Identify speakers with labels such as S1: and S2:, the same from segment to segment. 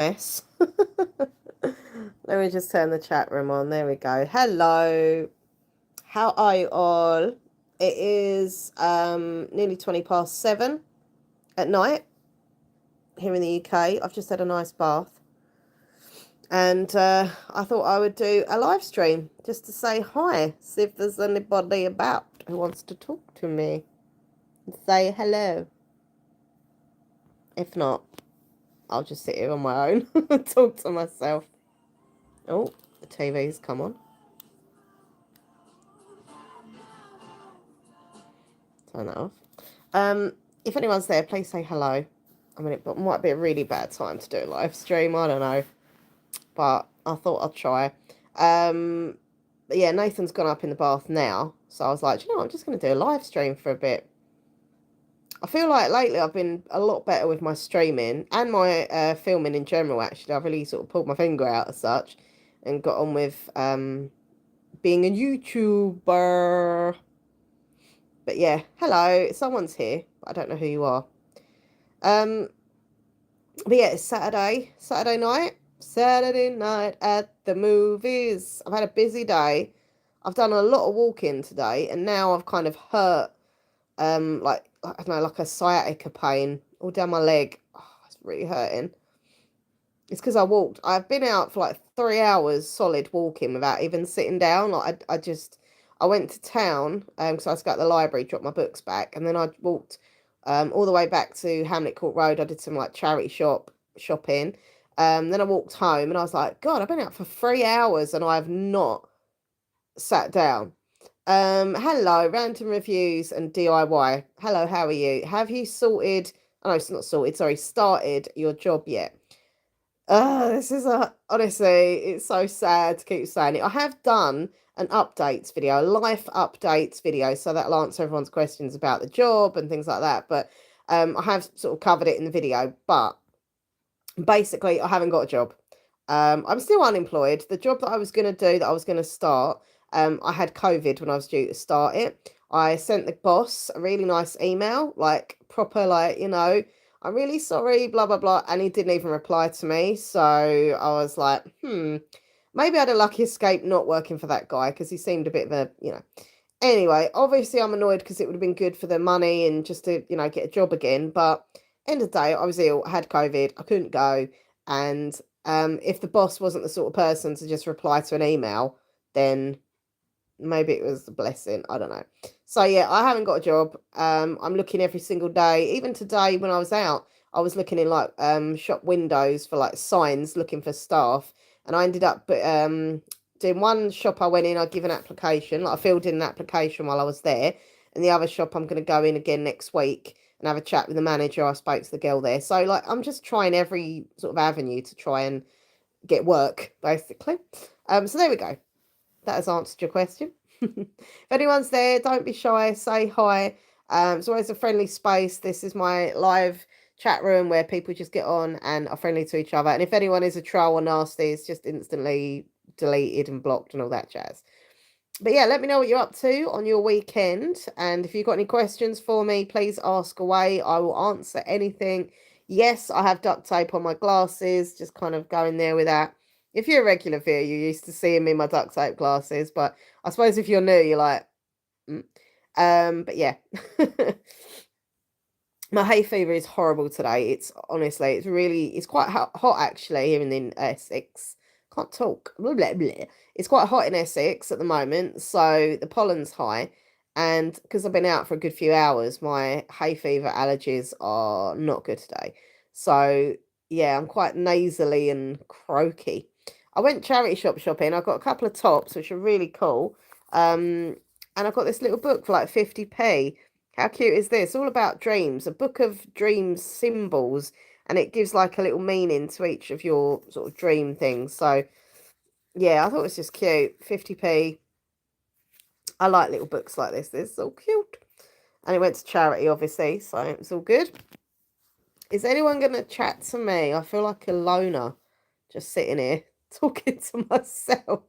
S1: Yes. Let me just turn the chat room on. There we go. Hello. How are you all? It is nearly 7:20 at night here in the UK. I've just had a nice bath. And I thought I would do a live stream just to say hi, see if there's anybody about who wants to talk to me and say hello. If not, I'll just sit here on my own and talk to myself. Oh, the TV's come on. Turn that off. If anyone's there, please say hello. I mean, it might be a really bad time to do a live stream. I don't know, but I thought I'd try. But yeah, Nathan's gone up in the bath now, so I was like, you know, I'm just going to do a live stream for a bit. I feel like lately I've been a lot better with my streaming and my filming in general. Actually, I've really sort of pulled my finger out as such and got on with being a YouTuber. But yeah, hello, someone's here, but I don't know who you are. Um, but yeah, it's Saturday night at the movies. I've had a busy day. I've done a lot of walking today, and now I've kind of hurt, like I don't know, like a sciatica pain all down my leg. Oh, it's really hurting. It's because I walked. I've been out for like 3 hours solid walking without even sitting down. Like I went to town because I had to go to the library, drop my books back, and then I walked all the way back to Hamlet Court Road. I did some like charity shopping. Then I walked home and I was like, God, I've been out for 3 hours and I have not sat down. Hello, random reviews and DIY. Hello, how are you? Have you sorted? Oh, no, it's not sorted. Sorry, started your job yet? This is honestly, it's so sad to keep saying it. I have done an updates video, a life updates video, so that'll answer everyone's questions about the job and things like that. But I have sort of covered it in the video, but basically I haven't got a job. I'm still unemployed. The job that I was going to do, that I was going to start, I had COVID when I was due to start it. I sent the boss a really nice email, like proper, like, you know, I'm really sorry, blah, blah, blah. And he didn't even reply to me. So I was like, maybe I had a lucky escape not working for that guy because he seemed a bit of a, you know. Anyway, obviously I'm annoyed because it would have been good for the money and just to, you know, get a job again. But end of the day, I was ill, I had COVID, I couldn't go. And if the boss wasn't the sort of person to just reply to an email, then maybe it was a blessing. I don't know. So yeah, I haven't got a job. I'm looking every single day. Even today when I was out, I was looking in like shop windows for like signs looking for staff. And I ended up doing one shop I went in, I give an application, like I filled in an application while I was there. And the other shop I'm gonna go in again next week and have a chat with the manager. I spoke to the girl there. So like I'm just trying every sort of avenue to try and get work, basically. So there we go. That has answered your question. If anyone's there, don't be shy, say hi. It's always a friendly space. This is my live chat room where people just get on and are friendly to each other. And if anyone is a troll or nasty, it's just instantly deleted and blocked and all that jazz. But yeah, let me know what you're up to on your weekend. And if you've got any questions for me, please ask away. I will answer anything. Yes, I have duct tape on my glasses, just kind of going there with that. If you're a regular viewer, you're used to seeing me in my duct tape glasses. But I suppose if you're new, you're like, mm. But yeah. My hay fever is horrible today. It's honestly, it's quite hot actually here in Essex. Can't talk. Blah, blah, blah. It's quite hot in Essex at the moment, so the pollen's high. And because I've been out for a good few hours, my hay fever allergies are not good today. So yeah, I'm quite nasally and croaky. I went charity shop shopping. I got a couple of tops, which are really cool. And I got this little book for like 50p. How cute is this? All about dreams, a book of dreams symbols, and it gives like a little meaning to each of your sort of dream things. So yeah, I thought it was just cute. 50p. I like little books like this. This is so cute. And it went to charity, obviously, so it's all good. Is anyone going to chat to me? I feel like a loner just sitting here talking to myself,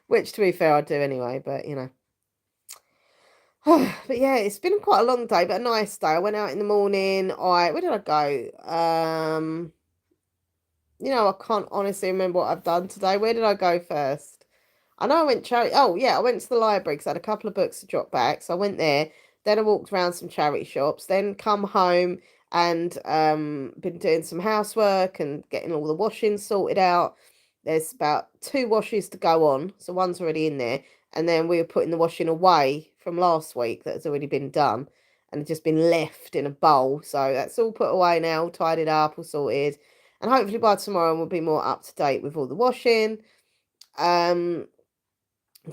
S1: which to be fair, I do anyway, but you know. But yeah, it's been quite a long day, but a nice day. I went out in the morning. Where did I go? I can't honestly remember what I've done today. Where did I go first? I know I went charity. Oh yeah, I went to the library because I had a couple of books to drop back. So I went there. Then I walked around some charity shops. Then come home and been doing some housework and getting all the washing sorted out. There's about two washes to go on, so one's already in there. And then we were putting the washing away from last week that has already been done and just been left in a bowl. So that's all put away now, all tidied up, all sorted. And hopefully by tomorrow we'll be more up to date with all the washing. Um,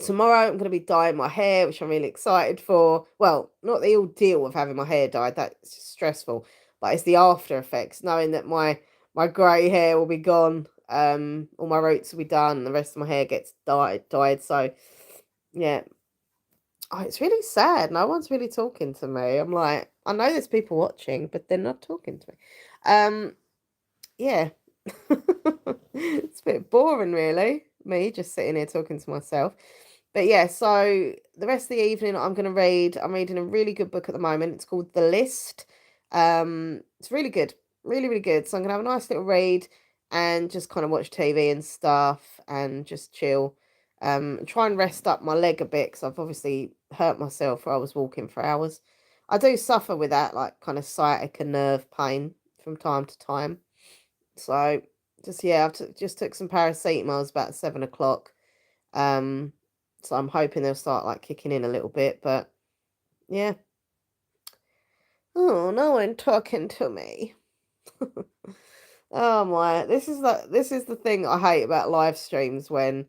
S1: Tomorrow I'm going to be dyeing my hair, which I'm really excited for. Well, not the ordeal of having my hair dyed, that's just stressful, but it's the after effects, knowing that my grey hair will be gone, all my roots will be done, and the rest of my hair gets dyed. So yeah, oh, it's really sad. No one's really talking to me. I'm like, I know there's people watching, but they're not talking to me. Yeah, it's a bit boring, really. Me just sitting here talking to myself. But yeah, so the rest of the evening I'm reading a really good book at the moment. It's called The List. It's really good. Really, really good. So I'm gonna have a nice little read and just kind of watch TV and stuff and just chill. Try and rest up my leg a bit because I've obviously hurt myself where I was walking for hours. I do suffer with that, like kind of sciatica nerve pain from time to time. So just yeah, just took some paracetamol. It's about 7 o'clock. Um, so I'm hoping they'll start like kicking in a little bit, but yeah. Oh, no one talking to me. Oh my, this is the thing I hate about live streams when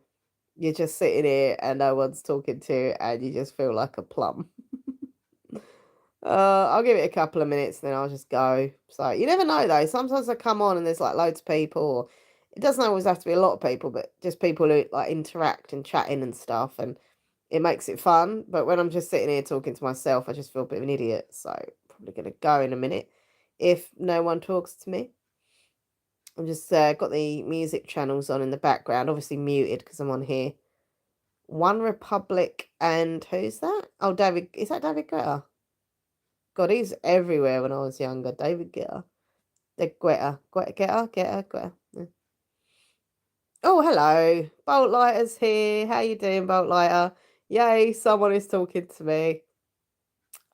S1: you're just sitting here and no one's talking to you and you just feel like a plum. I'll give it a couple of minutes, then I'll just go. So you never know though. Sometimes I come on and there's like loads of people, or it doesn't always have to be a lot of people, but just people who like interact and chatting and stuff, and it makes it fun. But when I'm just sitting here talking to myself, I just feel a bit of an idiot. So probably gonna go in a minute if no one talks to me. I'm just got the music channels on in the background, obviously muted because I'm on here. One Republic and who's that? Oh, David. Is that David Guetta? God, he's everywhere when I was younger. David Guetta. The Guetta. Yeah. Oh, hello. Bolt Lighter's here. How you doing, Bolt Lighter? Yay, someone is talking to me.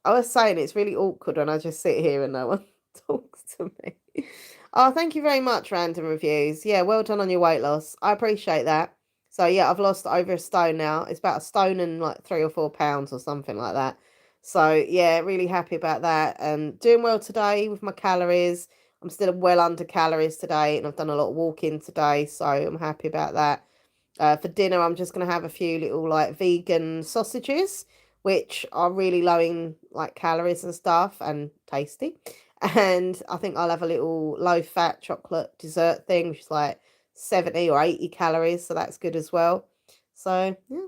S1: I was saying it's really awkward when I just sit here and no one talks to me. Oh, thank you very much, Random Reviews. Yeah, well done on your weight loss. I appreciate that. So yeah, I've lost over a stone now. It's about a stone and like 3 or 4 pounds or something like that. So yeah, really happy about that. Doing well today with my calories. I'm still well under calories today, and I've done a lot of walking today, so I'm happy about that. For dinner, I'm just going to have a few little like vegan sausages, which are really low in like calories and stuff and tasty. And I think I'll have a little low fat chocolate dessert thing, which is like 70 or 80 calories. So that's good as well. So yeah,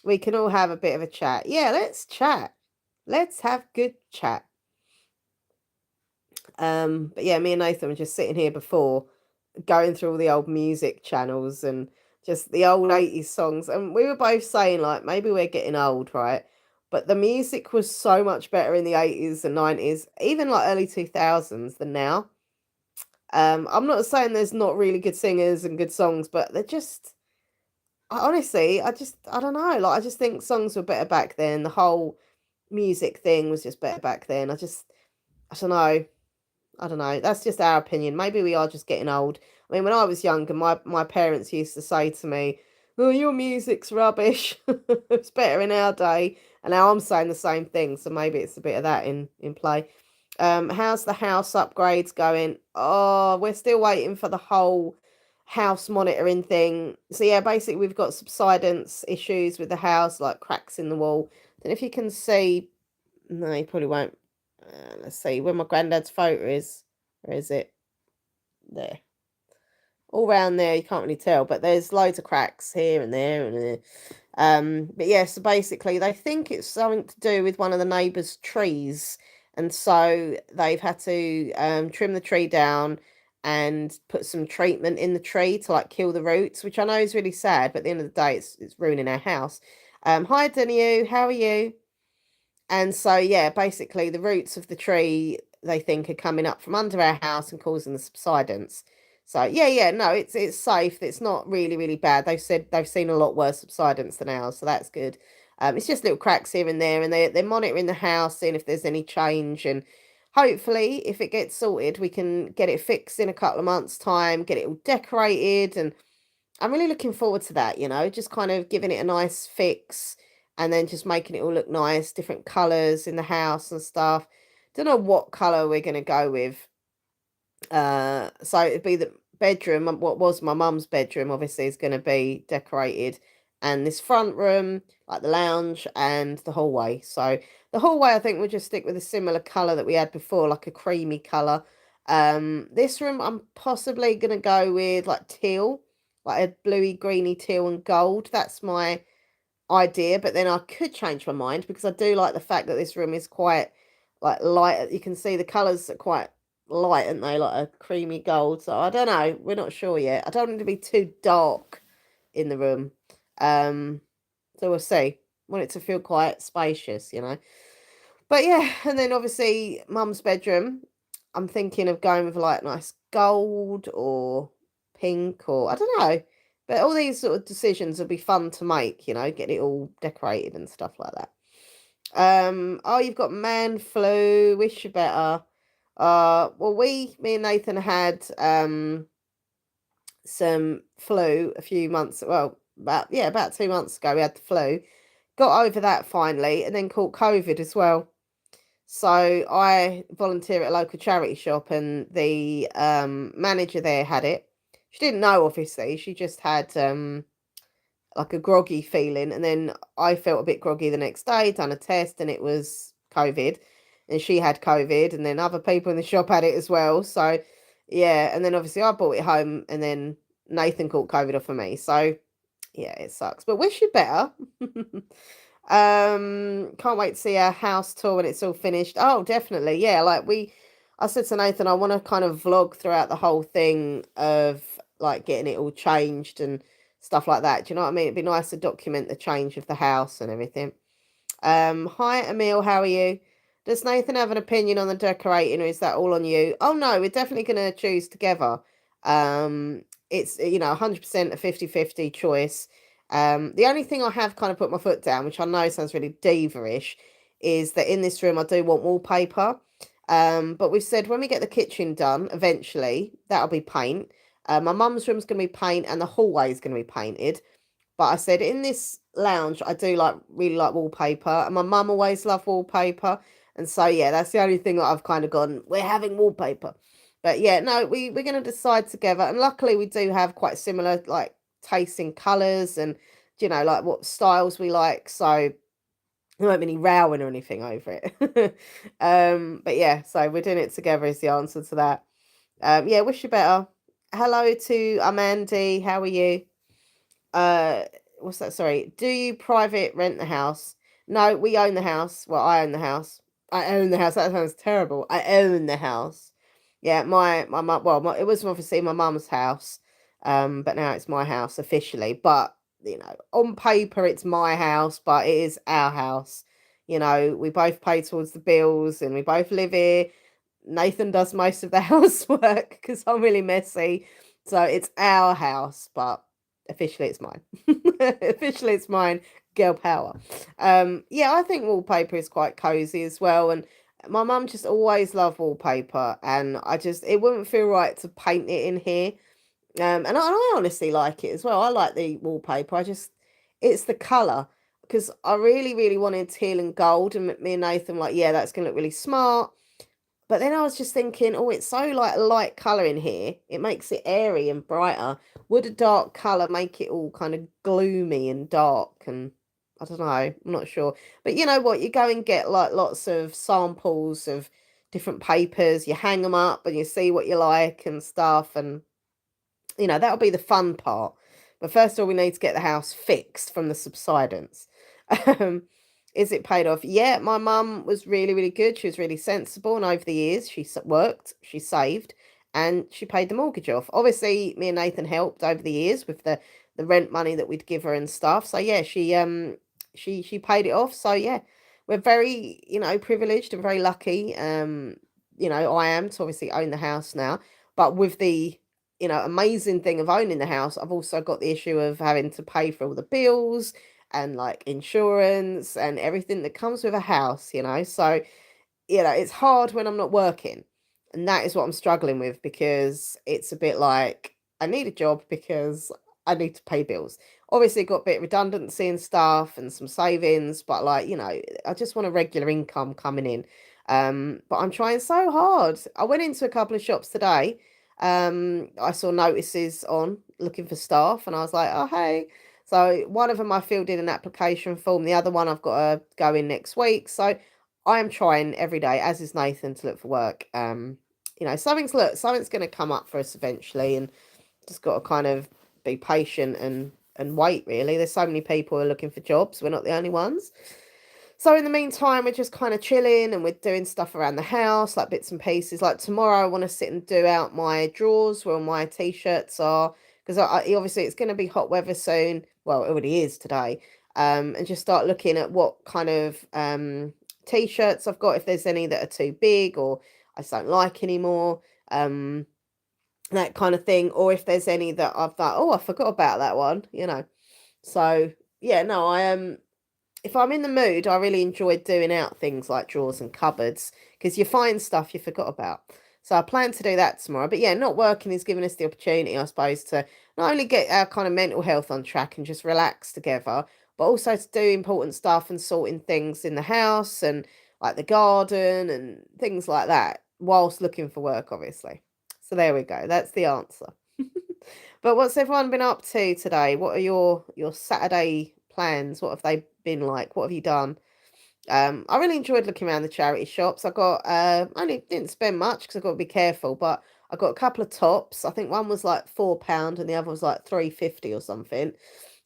S1: we can all have a bit of a chat. Yeah, let's chat. Let's have good chat. But yeah, me and Nathan were just sitting here before going through all the old music channels and just the old 80s songs. And we were both saying, like, maybe we're getting old, right? But the music was so much better in the 80s and 90s, even like early 2000s than now. I'm not saying there's not really good singers and good songs, but they're just, honestly, I don't know. Like, I just think songs were better back then. The whole music thing was just better back then. I don't know. I don't know. That's just our opinion. Maybe we are just getting old. I mean, when I was younger, my parents used to say to me, "Oh, your music's rubbish. It's better in our day." And now I'm saying the same thing. So maybe it's a bit of that in play. How's the house upgrades going? Oh, we're still waiting for the whole house monitoring thing. So yeah, basically we've got subsidence issues with the house, like cracks in the wall. Then if you can see, no, you probably won't. Let's see where my granddad's photo is. Where is it? There. All round there, you can't really tell, but there's loads of cracks here and there and there. But yeah, so basically they think it's something to do with one of the neighbours' trees, and so they've had to trim the tree down and put some treatment in the tree to like kill the roots, which I know is really sad, but at the end of the day, it's ruining our house. Hi, Daniel, how are you? And so, yeah, basically, the roots of the tree they think are coming up from under our house and causing the subsidence. So yeah, no, it's safe. It's not really bad. They've said they've seen a lot worse subsidence than ours, so that's good. It's just little cracks here and there, and they're monitoring the house, seeing if there's any change, and hopefully, if it gets sorted, we can get it fixed in a couple of months' time, get it all decorated, and I'm really looking forward to that. Just kind of giving it a nice fix, and then just making it all look nice, different colours in the house and stuff. Don't know what colour we're gonna go with. So it'd be the bedroom. What was my mum's bedroom, obviously, is going to be decorated, and this front room, like the lounge and the hallway. So the hallway, I think we'll just stick with a similar color that we had before, like a creamy color. This room, I'm possibly going to go with like teal, like a bluey, greeny teal and gold. That's my idea, but then I could change my mind because I do like the fact that this room is quite like light. You can see the colours are quite light, aren't they? Like a creamy gold. So I don't know. We're not sure yet. I don't want it to be too dark in the room. Um, so we'll see. Want it to feel quite spacious. But yeah, and then obviously mum's bedroom. I'm thinking of going with like nice gold or pink or I don't know. But all these sort of decisions will be fun to make, get it all decorated and stuff like that. Oh, you've got man flu, wish you better. Well, me and Nathan had some flu a few months, well, about 2 months ago, we had the flu. Got over that finally, and then caught COVID as well. So I volunteer at a local charity shop, and the manager there had it. She didn't know, obviously. She just had like a groggy feeling, and then I felt a bit groggy the next day. Done a test, and it was COVID, and she had COVID, and then other people in the shop had it as well. So yeah, and then obviously I brought it home, and then Nathan caught COVID off of me. So yeah, it sucks, but wish you better. Can't wait to see our house tour when it's all finished. Oh, definitely. Yeah, I said to Nathan, I want to kind of vlog throughout the whole thing of like getting it all changed and stuff like that. Do you know what I mean? It'd be nice to document the change of the house and everything. Hi Emil, how are you? Does Nathan have an opinion on the decorating, or is that all on you? Oh no, we're definitely going to choose together. It's 100% a 50-50 choice. The only thing I have kind of put my foot down, which I know sounds really diva-ish, is that in this room I do want wallpaper. But we've said when we get the kitchen done, eventually that'll be paint. My mum's room's going to be paint, and the hallway is going to be painted. But I said in this lounge, I do really like wallpaper, and my mum always loved wallpaper, and so yeah, that's the only thing that I've kind of gone. We're having wallpaper, but yeah, no, we're gonna decide together, and luckily we do have quite similar like tastes in colours and like what styles we like, so there won't be any rowing or anything over it. But yeah, so we're doing it together is the answer to that. Yeah, wish you better. Hello to Amanda. How are you? uh what's that, sorry, do you private rent the house? No, we own the house. Well, I own the house. That sounds terrible. I own the house. Yeah, my mum, well, it was obviously my mum's house, but now it's my house officially. But on paper it's my house, but it is our house. We both pay towards the bills, and we both live here. Nathan does most of the housework because I'm really messy. So it's our house, but officially it's mine. Officially it's mine. Girl power. Yeah, I think wallpaper is quite cozy as well. And my mum just always loved wallpaper, and it wouldn't feel right to paint it in here. And I honestly like it as well. I like the wallpaper. It's the colour, because I really wanted teal and gold, and me and Nathan were like, yeah, that's gonna look really smart. But then I was just thinking, oh, it's so like a light colour in here. It makes it airy and brighter. Would a dark colour make it all kind of gloomy and dark? And I don't know. I'm not sure. But you know what? You go and get like lots of samples of different papers. You hang them up and you see what you like and stuff. And that'll be the fun part. But first of all, we need to get the house fixed from the subsidence. Um, is it paid off? Yeah, my mum was really good. She was really sensible, and over the years, worked, she saved, and she paid the mortgage off. Obviously, me and Nathan helped over the years with the rent money that we'd give her and stuff. So yeah, she paid it off. So yeah, we're very privileged and very lucky. I am to obviously own the house now, but with the amazing thing of owning the house, I've also got the issue of having to pay for all the bills and like insurance and everything that comes with a house. So it's hard when I'm not working. And that is what I'm struggling with, because it's a bit like I need a job because I need to pay bills. Obviously, got a bit of redundancy and stuff and some savings, but like, I just want a regular income coming in. But I'm trying so hard. I went into a couple of shops today. I saw notices on looking for staff, and I was like, oh, hey. So one of them I filled in an application form. The other one I've got to go in next week. So I am trying every day, as is Nathan, to look for work. Something's going to come up for us eventually, and just got to kind of be patient and wait. Really, there's so many people who are looking for jobs. We're not the only ones. So in the meantime, we're just kind of chilling, and we're doing stuff around the house, like bits and pieces. Like tomorrow, I want to sit and do out my drawers where all my t-shirts are, because obviously it's going to be hot weather soon. Well, it already is today. And just start looking at what kind of t-shirts I've got, if there's any that are too big or I just don't like anymore, that kind of thing, or if there's any that I've thought, oh, I forgot about that one. So yeah, no, I am. If I'm in the mood, I really enjoy doing out things like drawers and cupboards, because you find stuff you forgot about. So I plan to do that tomorrow. But yeah, not working is giving us the opportunity, I suppose, to not only get our kind of mental health on track and just relax together, but also to do important stuff and sorting things in the house and like the garden and things like that, whilst looking for work, obviously. So there we go. That's the answer. But what's everyone been up to today? What are your Saturday plans? What have they been like? What have you done? I really enjoyed looking around the charity shops. I got only didn't spend much because I got to be careful, but I got a couple of tops. I think one was like £4 and the other was like 3.50 or something.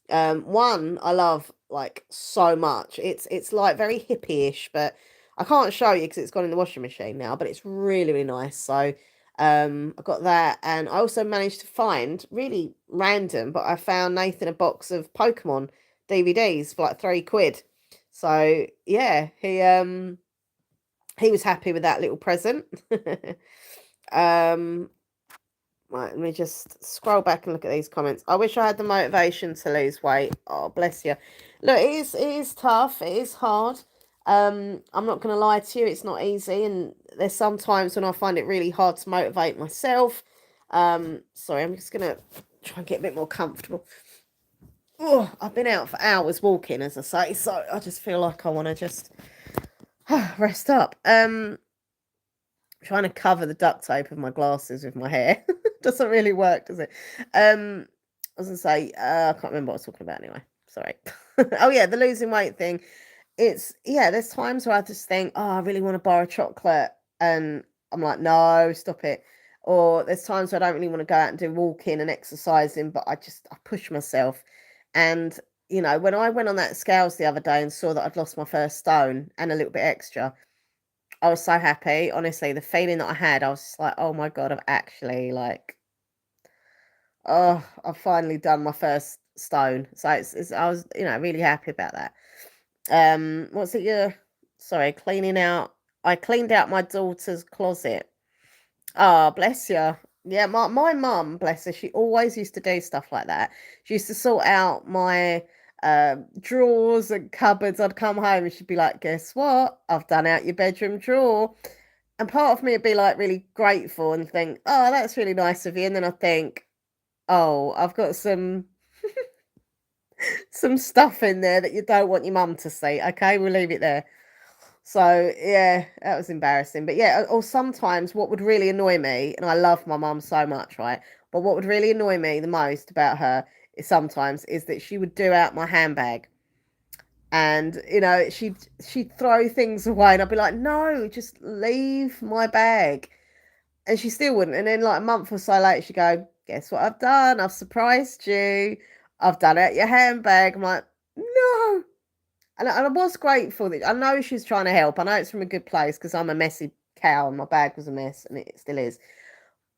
S1: One I love like so much. It's like very hippie-ish, but I can't show you because it's gone in the washing machine now. But it's really really nice. So I got that, and I also managed to find, really random, but I found Nathan a box of Pokemon DVDs for like £3. So yeah, he was happy with that little present. um Right, let me just scroll back and look at these comments. I wish I had the motivation to lose weight. Oh, bless you. Look, it is tough. It is hard. I'm not going to lie to you. It's not easy. And there's some times when I find it really hard to motivate myself. Sorry, I'm just going to try and get a bit more comfortable. Oh, I've been out for hours walking, as I say. So I just feel like I want to just rest up. Trying to cover the duct tape of my glasses with my hair doesn't really work, does it? I was gonna say, I can't remember what I was talking about anyway. Sorry. Oh yeah, the losing weight thing. There's times where I just think, oh, I really want to buy a chocolate, and I'm like, no, stop it. Or there's times where I don't really want to go out and do walking and exercising, but I push myself. And when I went on that scales the other day and saw that I'd lost my first stone and a little bit extra, I was so happy. Honestly, the feeling that I had, I was just like, oh my God, I've actually I've finally done my first stone. So I was, really happy about that. What's it? Sorry, cleaning out. I cleaned out my daughter's closet. Oh, bless you. Yeah, my mum, bless her, she always used to do stuff like that. She used to sort out my drawers and cupboards. I'd come home and she'd be like, guess what? I've done out your bedroom drawer. And part of me would be like really grateful and think, oh, that's really nice of you. And then I think, oh, I've got some stuff in there that you don't want your mum to see. Okay, we'll leave it there. So yeah, that was embarrassing. But yeah, or sometimes what would really annoy me, and I love my mum so much, right? But what would really annoy me the most about her is that she would do out my handbag. And she'd throw things away, and I'd be like, no, just leave my bag. And she still wouldn't. And then like a month or so later, she'd go, guess what I've done? I've surprised you. I've done out your handbag. I'm like, no. And I was grateful that I know she's trying to help. I know it's from a good place because I'm a messy cow and my bag was a mess and it still is.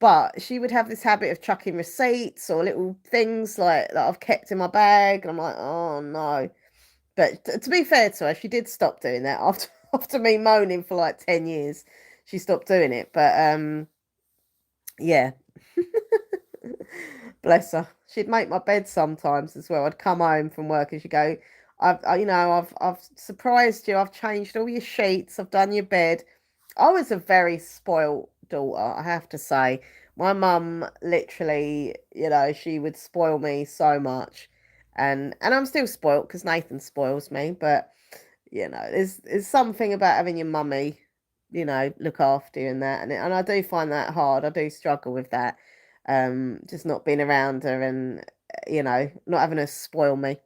S1: But she would have this habit of chucking receipts or little things like that I've kept in my bag. And I'm like, oh no. But to be fair to her, she did stop doing that after me moaning for like 10 years. She stopped doing it. But yeah. Bless her. She'd make my bed sometimes as well. I'd come home from work and she'd go, I've surprised you. I've changed all your sheets. I've done your bed. I was a very spoilt daughter, I have to say. My mum literally, she would spoil me so much. And I'm still spoilt because Nathan spoils me, but there's something about having your mummy, look after you and that, and I do find that hard. I do struggle with that, just not being around her and not having her spoil me.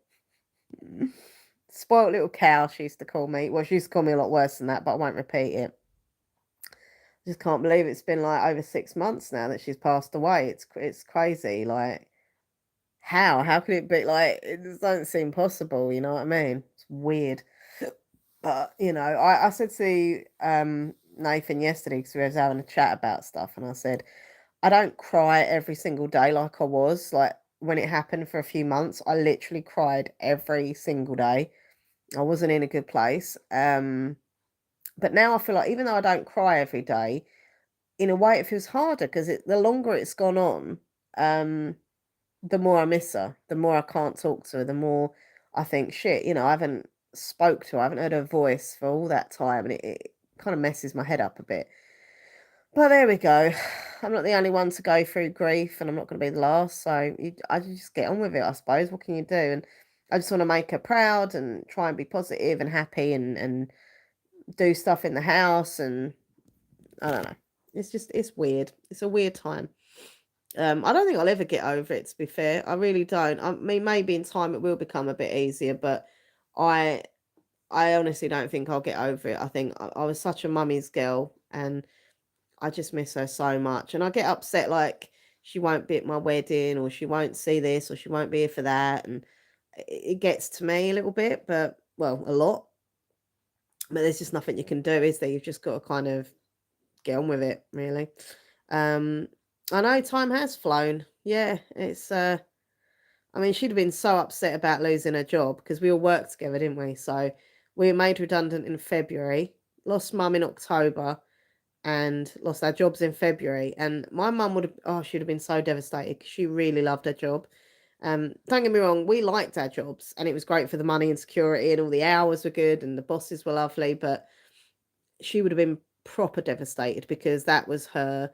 S1: Spoiled little cow, she used to call me. Well, she used to call me a lot worse than that, but I won't repeat it. I just can't believe it's been like over 6 months now that she's passed away. It's crazy. Like, how could it be? Like, it just doesn't seem possible. You know what I mean? It's weird. But I said to Nathan yesterday because we was having a chat about stuff, and I said I don't cry every single day like I was. Like when it happened for a few months, I literally cried every single day. I wasn't in a good place. But now I feel like even though I don't cry every day, in a way it feels harder because the longer it's gone on, the more I miss her, the more I can't talk to her, the more I think, shit, I haven't spoke to her, I haven't heard her voice for all that time, and it kind of messes my head up a bit. But there we go. I'm not the only one to go through grief, and I'm not going to be the last, so I just get on with it, I suppose. What can you do? And I just want to make her proud and try and be positive and happy and do stuff in the house, and I don't know. It's weird. It's a weird time. I don't think I'll ever get over it, to be fair. I really don't. I mean, maybe in time it will become a bit easier, but I I honestly don't think I'll get over it. I think I was such a mummy's girl and I just miss her so much. And I get upset like she won't be at my wedding or she won't see this or she won't be here for that. And it gets to me a little bit, but well, a lot. But there's just nothing you can do, is there? You've just got to kind of get on with it, really. Um, I know time has flown. Yeah, it's I mean, she'd have been so upset about losing her job because we all worked together, didn't we? So we were made redundant in February, lost mum in October, and lost our jobs in February. And my mum would have, oh, she'd have been so devastated because she really loved her job. Don't get me wrong, we liked our jobs and it was great for the money and security and all the hours were good and the bosses were lovely, but she would have been proper devastated because that was her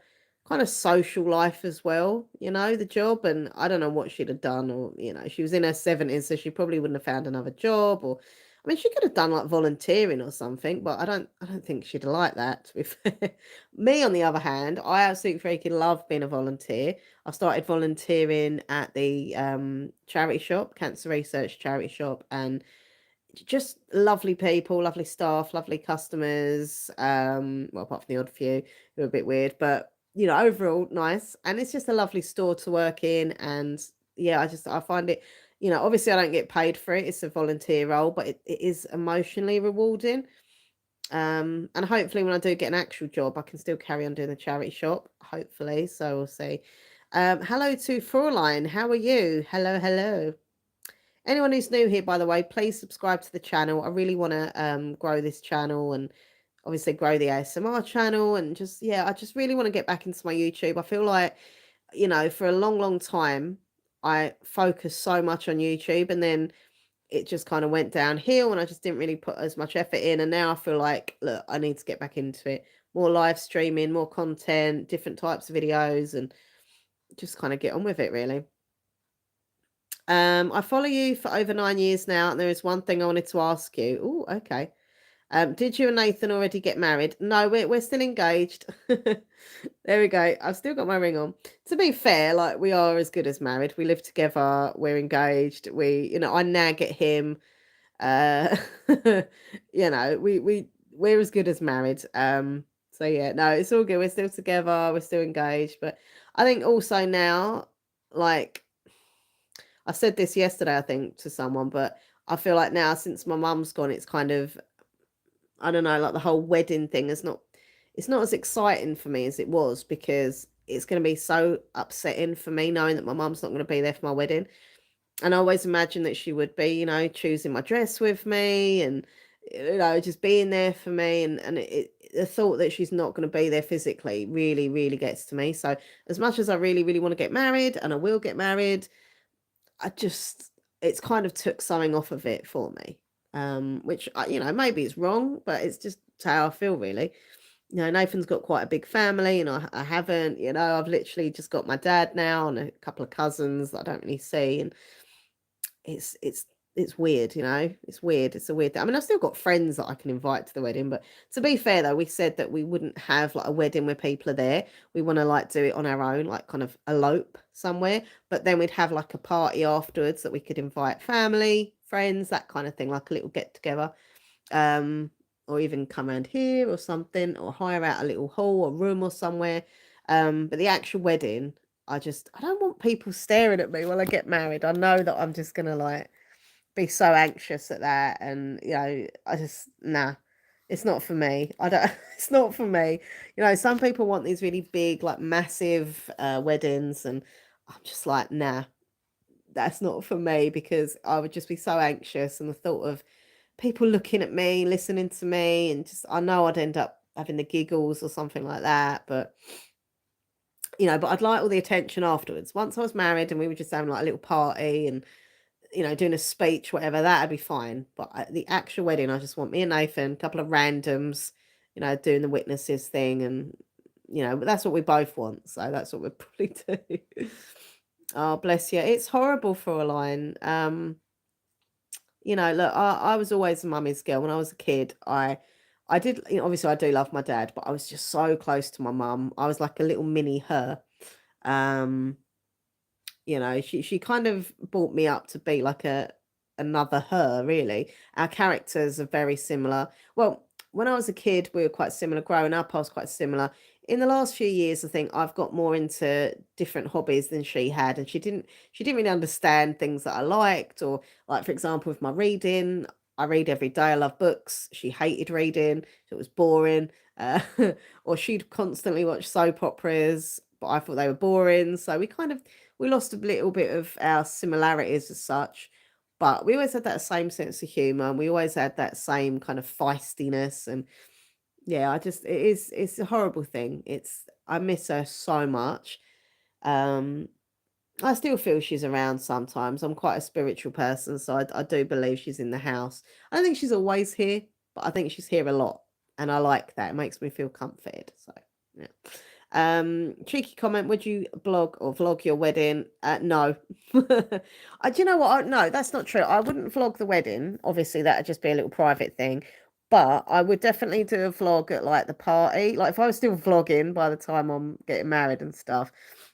S1: kind of social life as well, the job. And I don't know what she'd have done, or, she was in her 70s, so she probably wouldn't have found another job, or I mean, she could have done like volunteering or something, but I don't think she'd have liked that, to be fair. Me, on the other hand, I absolutely freaking love being a volunteer. I started volunteering at the charity shop, cancer research charity shop, and just lovely people, lovely staff, lovely customers. Well, apart from the odd few who are a bit weird, but overall nice. And it's just a lovely store to work in. And yeah, I find it, obviously I don't get paid for it. It's a volunteer role, but it is emotionally rewarding. And hopefully when I do get an actual job, I can still carry on doing the charity shop, hopefully. So we'll see. Hello to Fraulein. How are you? Hello, hello. Anyone who's new here, by the way, please subscribe to the channel. I really want to grow this channel and obviously grow the ASMR channel. And I just really want to get back into my YouTube. I feel like, for a long, long time, I focused so much on YouTube and then it just kind of went downhill and I just didn't really put as much effort in. And now I feel like, look, I need to get back into it. More live streaming, more content, different types of videos, and just kind of get on with it, really. I follow you for over 9 years now, and there is one thing I wanted to ask you. Oh, okay. Did you and Nathan already get married? No, we're still engaged. There we go. I've still got my ring on. To be fair, like we are as good as married. We live together. We're engaged. I nag at him. Uh, we're as good as married. So yeah, no, it's all good. We're still together. We're still engaged. But I think also now, like I said this yesterday, I think, to someone, but I feel like now since my mum's gone, it's kind of, I don't know, like the whole wedding thing it's not as exciting for me as it was because it's going to be so upsetting for me knowing that my mum's not going to be there for my wedding. And I always imagined that she would be, choosing my dress with me and, just being there for me. And the thought that she's not going to be there physically really, really gets to me. So as much as I really, really want to get married, and I will get married, it's kind of took something off of it for me. Which, maybe it's wrong, but it's just how I feel, really. Nathan's got quite a big family, and I haven't. I've literally just got my dad now and a couple of cousins that I don't really see, and it's weird. It's weird. It's a weird thing. I mean, I've still got friends that I can invite to the wedding, but to be fair though, we said that we wouldn't have like a wedding where people are there. We want to like do it on our own, like kind of elope somewhere, but then we'd have like a party afterwards that we could invite family, friends, that kind of thing, like a little get together. Or even come around here or something, or hire out a little hall or room or somewhere. But the actual wedding, I don't want people staring at me while I get married. I know that I'm just gonna like be so anxious at that, and I just nah, it's not for me. I don't. It's not for me. Some people want these really big, like massive weddings, and I'm just like nah, that's not for me, because I would just be so anxious, and the thought of people looking at me, listening to me, and just I know I'd end up having the giggles or something like that. But but I'd like all the attention afterwards. Once I was married and we were just having like a little party and doing a speech, whatever, that'd be fine. But the actual wedding, I just want me and Nathan, a couple of randoms, doing the witnesses thing, and but that's what we both want, so that's what we'll probably do. Oh, bless you. It's horrible for a line. Look, I was always a mummy's girl. When I was a kid, I did, obviously I do love my dad, but I was just so close to my mum. I was like a little mini her. Um, she kind of brought me up to be like another her, really. Our characters are very similar. Well, when I was a kid, we were quite similar. Growing up, I was quite similar. In the last few years, I think I've got more into different hobbies than she had, and she didn't really understand things that I liked, or like for example, with my reading. I read every day. I love books. She hated reading. It was boring. Uh, or she'd constantly watch soap operas, but I thought they were boring. So we lost a little bit of our similarities as such, but we always had that same sense of humor, and we always had that same kind of feistiness. And yeah, it's a horrible thing. I miss her so much. Um, I still feel she's around sometimes. I'm quite a spiritual person, so I do believe she's in the house. I don't think she's always here, but I think she's here a lot, and I like that. It makes me feel comforted. So yeah. Cheeky comment, would you blog or vlog your wedding? No. Do you know what? No, that's not true. I wouldn't vlog the wedding. Obviously, that'd just be a little private thing. But I would definitely do a vlog at like the party. Like if I was still vlogging by the time I'm getting married and stuff,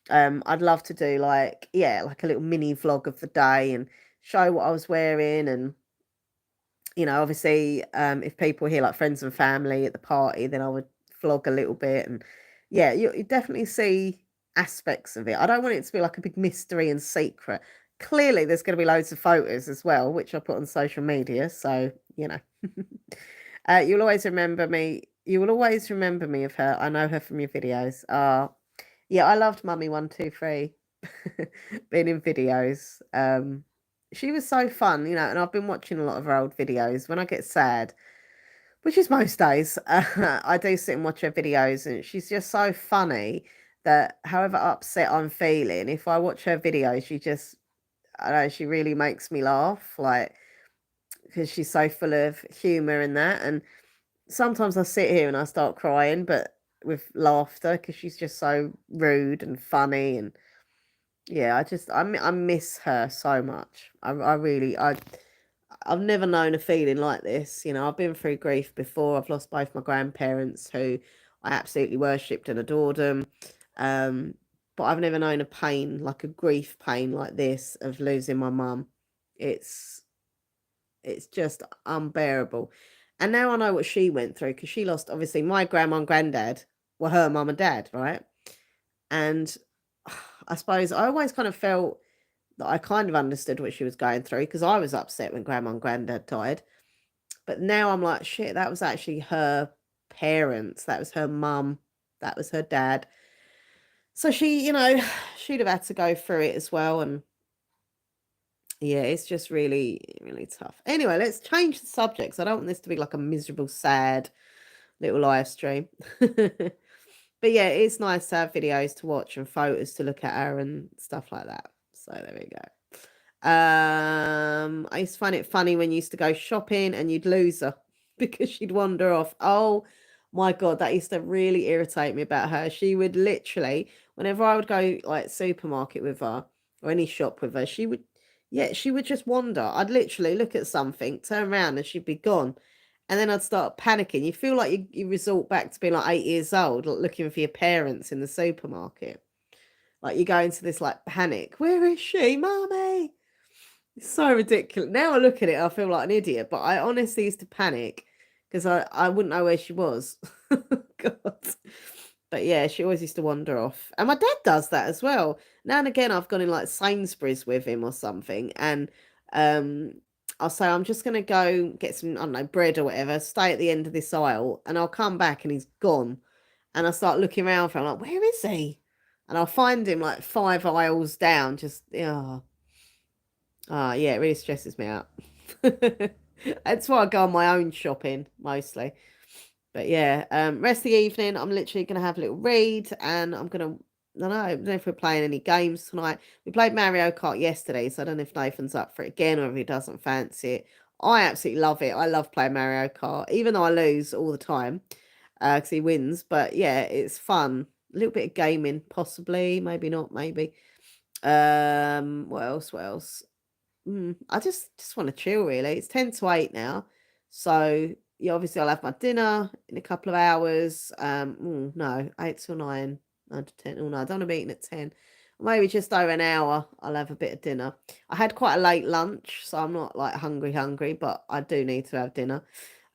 S1: I'd love to do like, yeah, like a little mini vlog of the day and show what I was wearing. And obviously, if people hear like friends and family at the party, then I would vlog a little bit. And yeah, you definitely see aspects of it. I don't want it to be like a big mystery and secret. Clearly, there's going to be loads of photos as well, which I put on social media. So, you'll always remember me. You will always remember me of her. I know her from your videos. Yeah, I loved Mummy 123 being in videos. She was so fun, and I've been watching a lot of her old videos. When I get sad, which is most days, I do sit and watch her videos, and she's just so funny that however upset I'm feeling, if I watch her videos, I don't know, she really makes me laugh, like, because she's so full of humor and that. And sometimes I sit here and I start crying, but with laughter, because she's just so rude and funny. And yeah, I miss her so much. I really, I've never known a feeling like this. I've been through grief before. I've lost both my grandparents, who I absolutely worshipped and adored them. Um, but I've never known a pain, like a grief pain like this, of losing my mum. It's it's just unbearable. And now I know what she went through, because she lost, obviously, my grandma and granddad were her mum and dad, right? And I suppose I always kind of felt that I kind of understood what she was going through, because I was upset when grandma and granddad died. But now I'm like, shit, that was actually her parents. That was her mum. That was her dad. So she, she'd have had to go through it as well. And yeah, it's just really, really tough. Anyway, let's change the subjects. I don't want this to be like a miserable, sad little live stream. But yeah, it's nice to have videos to watch and photos to look at her and stuff like that. So there we go. I used to find it funny when you used to go shopping and you'd lose her because she'd wander off. Oh my God, that used to really irritate me about her. She would literally, whenever I would go like supermarket with her or any shop with her, she would just wander. I'd literally look at something, turn around, and she'd be gone. And then I'd start panicking. You feel like you resort back to being like 8 years old, like looking for your parents in the supermarket. Like you go into this like panic. Where is she, Mummy? It's so ridiculous. Now I look at it, I feel like an idiot. But I honestly used to panic because I wouldn't know where she was. God. But yeah, she always used to wander off. And my dad does that as well. Now and again, I've gone in like Sainsbury's with him or something. And um, I'll say, I'm just going to go get some, I don't know, bread or whatever, stay at the end of this aisle. And I'll come back and he's gone. And I start looking around for him, like, where is he? And I'll find him like 5 aisles down, just, yeah. Yeah, it really stresses me out. That's why I go on my own shopping mostly. But yeah, rest of the evening, I'm literally going to have a little read and I'm going to, I don't know if we're playing any games tonight. We played Mario Kart yesterday, so I don't know if Nathan's up for it again or if he doesn't fancy it. I absolutely love it. I love playing Mario Kart, even though I lose all the time because he wins. But yeah, it's fun. A little bit of gaming, possibly, maybe not, maybe. What else? What else? I just want to chill really. It's 10 to 8 now. So yeah, obviously I'll have my dinner in a couple of hours. No, 8 till 9, 9 to 10. Oh no, I don't want to be eating at 10. Maybe just over an hour I'll have a bit of dinner. I had quite a late lunch, so I'm not like hungry, but I do need to have dinner.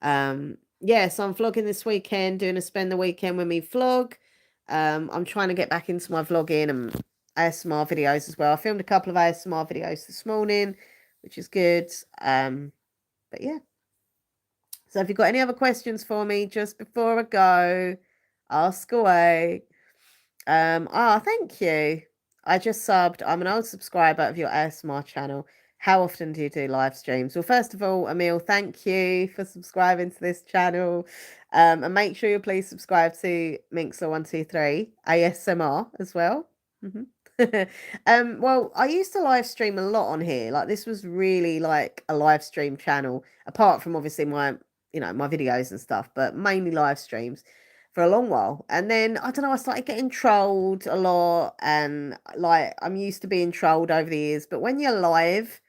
S1: Yeah, so I'm vlogging this weekend, doing a spend the weekend with me vlog. I'm trying to get back into my vlogging and ASMR videos as well. I filmed a couple of ASMR videos this morning, which is good. But yeah. So if you've got any other questions for me just before I go, ask away. Thank you. I just subbed. I'm an old subscriber of your ASMR channel. How often do you do live streams? Well, first of all, Emil, thank you for subscribing to this channel. And make sure you please subscribe to Minxler123 ASMR as well. Well, I used to live stream a lot on here. Like this was really like a live stream channel, apart from obviously my, my videos and stuff, but mainly live streams for a long while. And then I don't know, I started getting trolled a lot, and like I'm used to being trolled over the years, but when you're live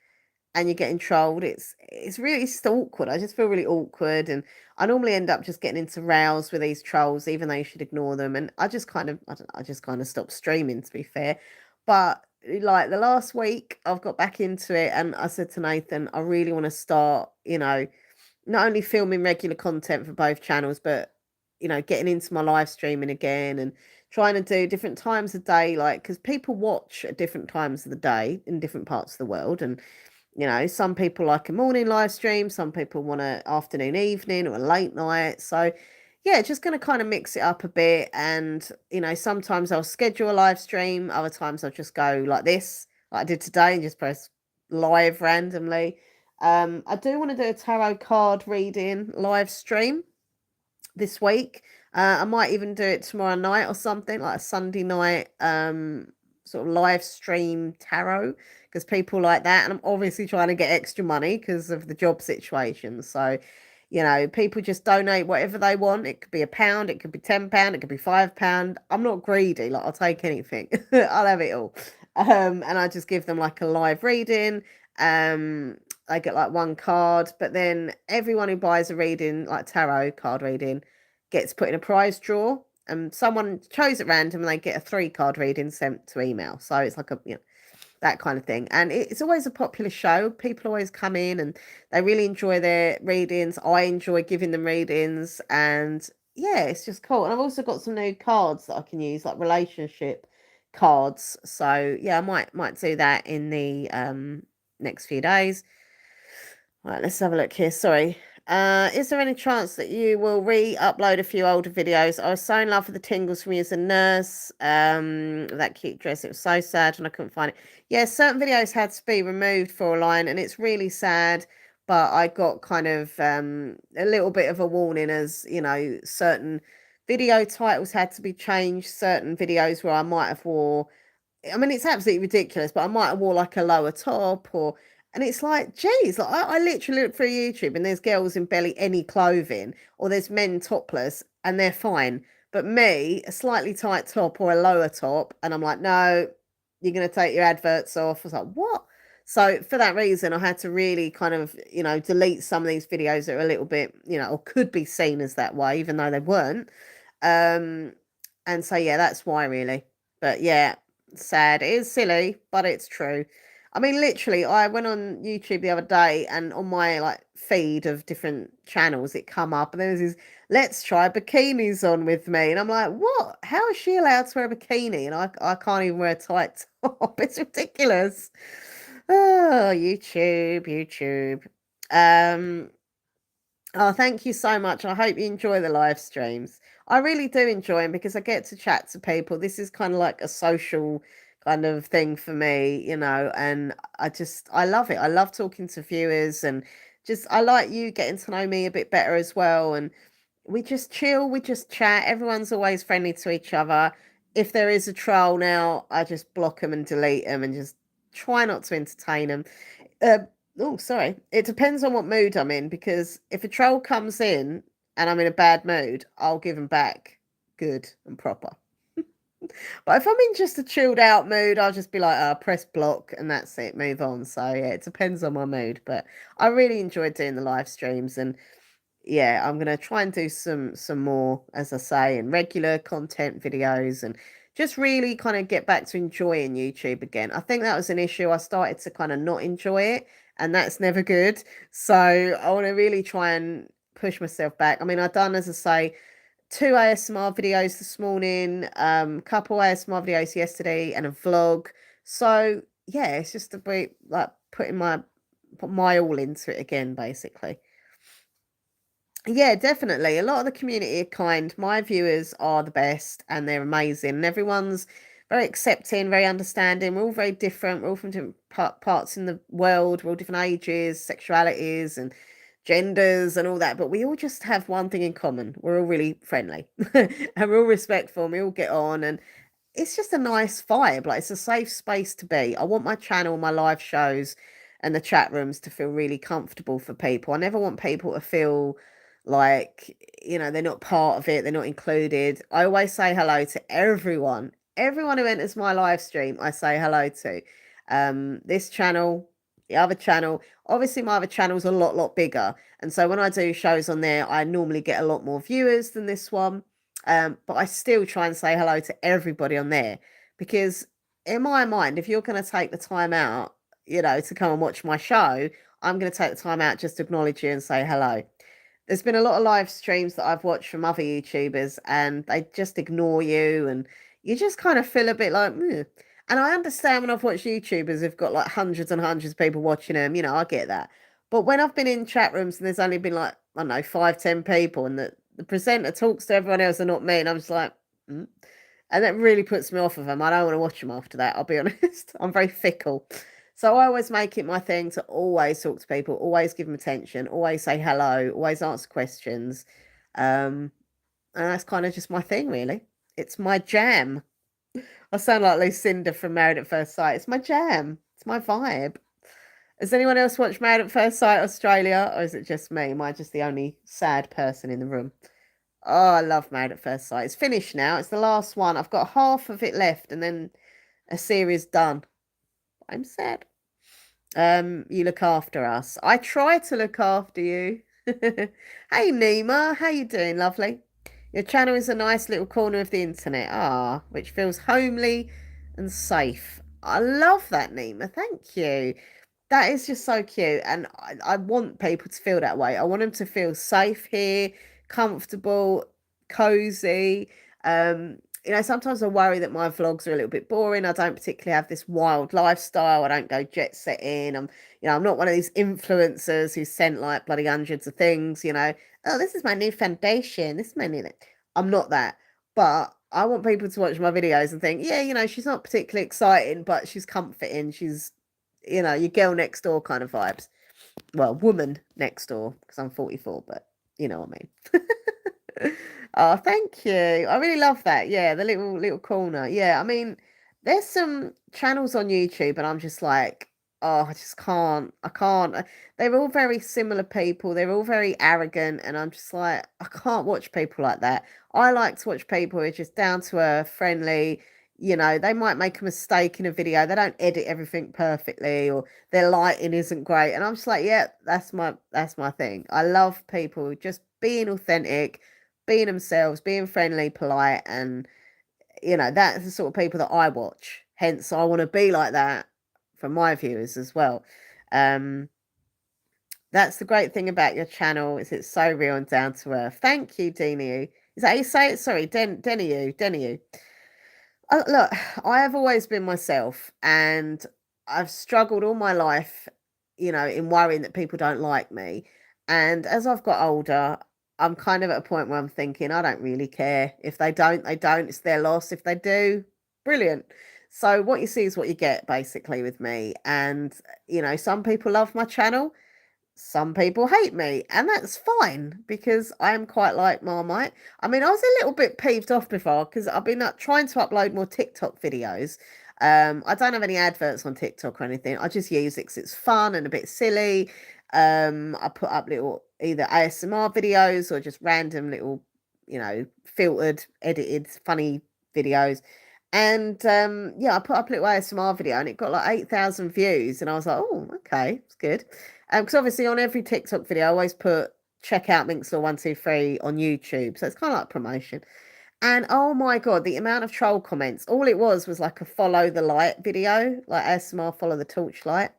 S1: and you're getting trolled, it's really just awkward. I just feel really awkward, and I normally end up just getting into rows with these trolls, even though you should ignore them. And I just kind of, I just kind of stopped streaming, to be fair. But like the last week, I've got back into it, and I said to Nathan, I really want to start, not only filming regular content for both channels, but getting into my live streaming again and trying to do different times of day, like because people watch at different times of the day in different parts of the world, and some people like a morning live stream, some people want an afternoon, evening, or a late night. So yeah, just going to kind of mix it up a bit, and sometimes I'll schedule a live stream, other times I'll just go like this, like I did today, and just press live randomly. I do want to do a tarot card reading live stream this week. I might even do it tomorrow night or something, like a Sunday night sort of live stream tarot, because people like that. And I'm obviously trying to get extra money because of the job situation. So, people just donate whatever they want. It could be £1, it could be £10, it could be £5. I'm not greedy, like I'll take anything. I'll have it all. And I just give them like a live reading. I get like one card, but then everyone who buys a reading, like tarot card reading, gets put in a prize draw, and someone chose at random and they get a 3 card reading sent to email. So it's like a, that kind of thing. And it's always a popular show. People always come in and they really enjoy their readings. I enjoy giving them readings, and yeah, it's just cool. And I've also got some new cards that I can use, like relationship cards. So yeah, I might do that in the next few days. Right, let's have a look here. Sorry. Is there any chance that you will re-upload a few older videos? I was so in love with the tingles from you as a nurse. That cute dress. It was so sad and I couldn't find it. Yeah, certain videos had to be removed for a line, and it's really sad. but I got kind of a little bit of a warning, as you know, certain video titles had to be changed, certain videos where I might have wore, I mean, it's absolutely ridiculous, but I might have wore like a lower top, or, and it's like, geez, like I literally look through YouTube and there's girls in barely any clothing, or there's men topless and they're fine. But me, a slightly tight top or a lower top, and I'm like, no, you're going to take your adverts off. I was like, what? So for that reason, I had to really kind of, delete some of these videos that are a little bit, or could be seen as that way, even though they weren't. Um, and so, yeah, that's why really. But yeah, sad. It is silly, but it's true. I mean, literally, I went on YouTube the other day, and on my like feed of different channels, it come up, and there was this "Let's try bikinis on with me," and I'm like, "What? How is she allowed to wear a bikini?" And I can't even wear a tight top. It's ridiculous. Oh, YouTube, YouTube. Um, Oh, thank you so much. I hope you enjoy the live streams. I really do enjoy them because I get to chat to people. This is kind of like a social kind of thing for me, and I love it. I love talking to viewers, and just, I like you getting to know me a bit better as well. And we just chill, we just chat. Everyone's always friendly to each other. If there is a troll now, I just block them and delete them and just try not to entertain them. Uh, oh, sorry. It depends on what mood I'm in, because if a troll comes in and I'm in a bad mood, I'll give them back good and proper. But if I'm in just a chilled out mood, I'll just be like, press block and that's it, move on. So yeah, it depends on my mood. But I really enjoyed doing the live streams, and yeah, I'm gonna try and do some more, as I say, and regular content videos, and just really kind of get back to enjoying YouTube again. I think that was an issue. I started to kind of not enjoy it, and that's never good. So I want to really try and push myself back. I mean, I've done, as I say, two ASMR videos this morning, couple ASMR videos yesterday, and a vlog. So yeah, it's just a bit like put my all into it again, basically. Yeah, definitely. A lot of the community are kind. My viewers are the best and they're amazing. And everyone's very accepting, very understanding. We're all very different. We're all from different parts in the world. We're all different ages, sexualities, and genders and all that. But we all just have one thing in common. We're all really friendly and we're all respectful and we all get on. And it's just a nice vibe. Like, it's a safe space to be. I want my channel, my live shows, and the chat rooms to feel really comfortable for people. I never want people to feel like, they're not part of it, they're not included. I always say hello to everyone. Everyone who enters my live stream, I say hello to. This channel, the other channel. Obviously, my other channel's a lot bigger. And so when I do shows on there, I normally get a lot more viewers than this one. But I still try and say hello to everybody on there, because in my mind, if you're going to take the time out, to come and watch my show, I'm going to take the time out just to acknowledge you and say hello. There's been a lot of live streams that I've watched from other YouTubers, and they just ignore you, and you just kind of feel a bit like, "Meh." And I understand when I've watched YouTubers who've got like hundreds and hundreds of people watching them, I get that. But when I've been in chat rooms and there's only been like, I don't know, 5, 10 people, and the presenter talks to everyone else and not me, and I'm just like, mm. And that really puts me off of them. I don't want to watch them after that, I'll be honest. I'm very fickle. So I always make it my thing to always talk to people, always give them attention, always say hello, always answer questions. And that's kind of just my thing, really. It's my jam. I sound like Lucinda from Married at First Sight. It's my jam. It's my vibe. Has anyone else watched Married at First Sight Australia, or is it just me? Am I just the only sad person in the room? Oh, I love Married at First Sight. It's finished now. It's the last one. I've got half of it left, and then a series done. I'm sad. You look after us. I try to look after you. Hey Nima, how you doing, lovely? Your channel is a nice little corner of the internet, which feels homely and safe. I love that, Nima. Thank you. That is just so cute, and I want people to feel that way. I want them to feel safe here, comfortable, cozy. Sometimes I worry that my vlogs are a little bit boring. I don't particularly have this wild lifestyle. I don't go jet setting. I'm not one of these influencers who sent like bloody hundreds of things. Oh, this is my new foundation. This is my new. I'm not that, but I want people to watch my videos and think, yeah, she's not particularly exciting, but she's comforting. She's, your girl next door kind of vibes. Well, woman next door, because I'm 44, but you know what I mean. Oh, thank you. I really love that. Yeah, the little corner. Yeah, I mean, there's some channels on YouTube, and I'm just like, oh, I just can't. I can't. They're all very similar people. They're all very arrogant, and I'm just like, I can't watch people like that. I like to watch people who are just down to earth, friendly. You know, they might make a mistake in a video. They don't edit everything perfectly, or their lighting isn't great. And I'm just like, yeah, that's my thing. I love people just being authentic, being themselves, being friendly, polite, and that's the sort of people that I watch. Hence, I want to be like that for my viewers as well. Um, that's the great thing about your channel is it's so real and down to earth. Thank you, Denu. Is that how you say it? Sorry, Denu. Look, I have always been myself, and I've struggled all my life, in worrying that people don't like me. And as I've got older, I'm kind of at a point where I'm thinking, I don't really care. If they don't, they don't. It's their loss. If they do, brilliant. So what you see is what you get, basically, with me. And, some people love my channel, some people hate me, and that's fine because I'm quite like Marmite. I mean, I was a little bit peeved off before because I've been trying to upload more TikTok videos. I don't have any adverts on TikTok or anything. I just use it because it's fun and a bit silly. I put up little either ASMR videos or just random little, filtered, edited, funny videos. And yeah, I put up a little ASMR video and it got like 8,000 views. And I was like, oh, okay, it's good. Because obviously on every TikTok video, I always put check out Minxlaw123 on YouTube. So it's kind of like promotion. And oh my God, the amount of troll comments. All it was like a follow the light video, like ASMR follow the torchlight.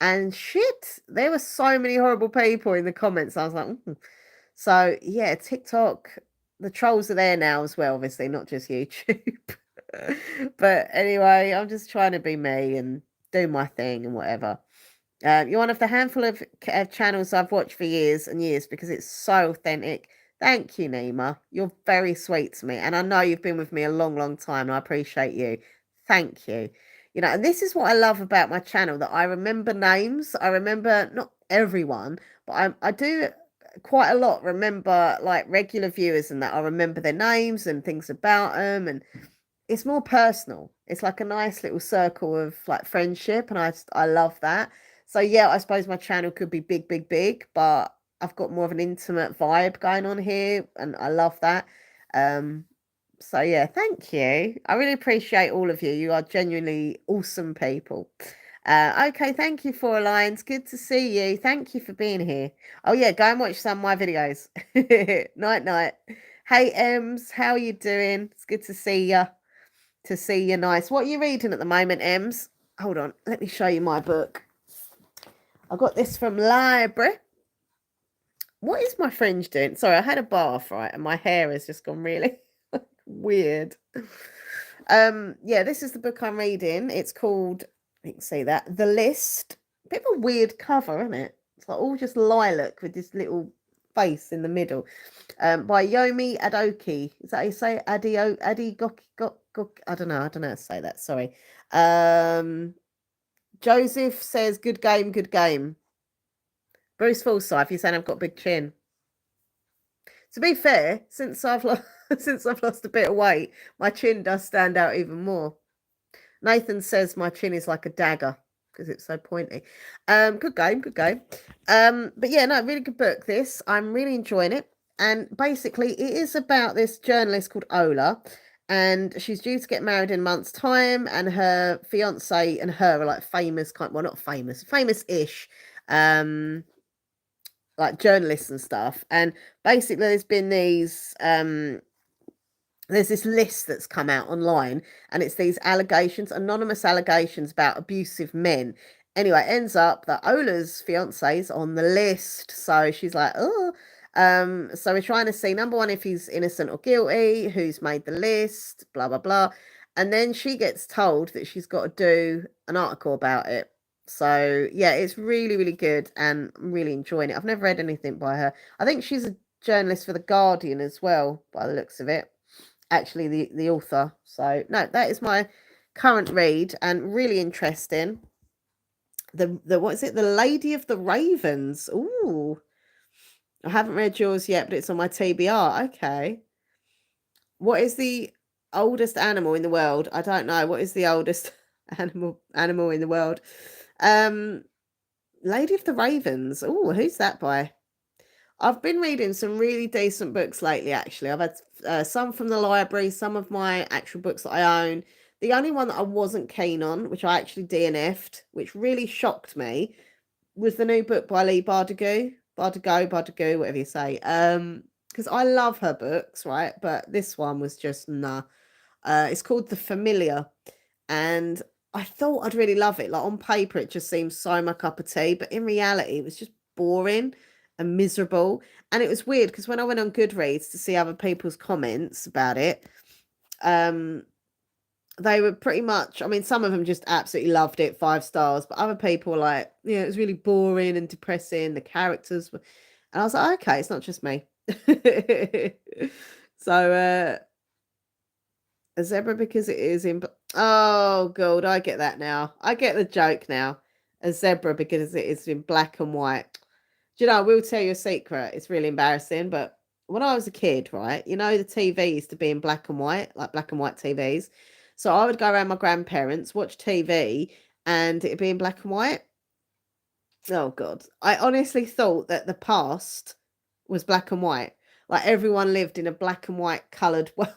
S1: And shit, there were so many horrible people in the comments. I was like, So yeah, TikTok, the trolls are there now as well, obviously, not just YouTube. But anyway, I'm just trying to be me and do my thing and whatever. You're one of the handful of channels I've watched for years and years because it's so authentic. Thank you, Nima. You're very sweet to me. And I know you've been with me a long, long time. And I appreciate you. Thank you. And this is what I love about my channel, that I remember names. I remember not everyone, but I do quite a lot remember like regular viewers and that. I remember their names and things about them. And it's more personal. It's like a nice little circle of like friendship, and I love that. So yeah, I suppose my channel could be big, big, big, but I've got more of an intimate vibe going on here, and I love that. Um, so yeah, thank you. I really appreciate all of you. You are genuinely awesome people. Okay, thank you, Four Lions. Good to see you. Thank you for being here. Oh yeah, go and watch some of my videos. Night, night. Hey, Ems, how are you doing? It's good to see you. To see you nice. What are you reading at the moment, Ems? Hold on, let me show you my book. I got this from library. What is my fringe doing? Sorry, I had a bath, right, and my hair has just gone really weird. Yeah, this is the book I'm reading. It's called, you can see that, The List. Bit of a weird cover, isn't it? It's like all just lilac with this little face in the middle. By Yomi Adoki. Is that how you say it? Adi I don't know how to say that. Sorry. Joseph says, good game, good game. Bruce Forsyth, you're saying I've got a big chin. To be fair, since I've lost a bit of weight, my chin does stand out even more. Nathan says my chin is like a dagger because it's so pointy. Good game, good game. But yeah, no, really good book. This, I'm really enjoying it. And basically, it is about this journalist called Ola, and she's due to get married in a month's time, and her fiance and her are like famous, well, not famous, famous-ish, like journalists and stuff. And basically, there's been these there's this list that's come out online, and it's these allegations, anonymous allegations about abusive men. Anyway, it ends up that Ola's fiance is on the list. So she's like, oh. So we're trying to see, number one, if he's innocent or guilty, who's made the list, blah, blah, blah. And then she gets told that she's got to do an article about it. So yeah, it's really, really good, and I'm really enjoying it. I've never read anything by her. I think she's a journalist for The Guardian as well, by the looks of it. Actually, the author. So no, that is my current read, and really interesting. The what is it? The Lady of the Ravens. Ooh, I haven't read yours yet, but it's on my TBR. Okay. What is the oldest animal in the world? I don't know. What is the oldest animal in the world? Um, Lady of the Ravens. Oh, who's that by? I've been reading some really decent books lately, actually. I've had some from the library, some of my actual books that I own. The only one that I wasn't keen on, which I actually DNF'd, which really shocked me, was the new book by Lee Bardugo, whatever you say. Because I love her books, right? But this one was just nah. It's called The Familiar, and I thought I'd really love it. Like on paper, it just seems so my cup of tea, but in reality, it was just boring and miserable. And it was weird because when I went on Goodreads to see other people's comments about it, um, they were pretty much, I mean, some of them just absolutely loved it, 5 stars, but other people were like, yeah, it was really boring and depressing. The characters were, and I was like, okay, it's not just me. So, a zebra because it is in. Oh, God, I get that now. I get the joke now. A zebra because it is in black and white. Do you know, I will tell you a secret. It's really embarrassing, but when I was a kid, right, you know, the TV used to be in black and white, like black and white TVs. So I would go around my grandparents, watch TV, and it'd be in black and white. Oh, God. I honestly thought that the past was black and white. Like everyone lived in a black and white coloured world.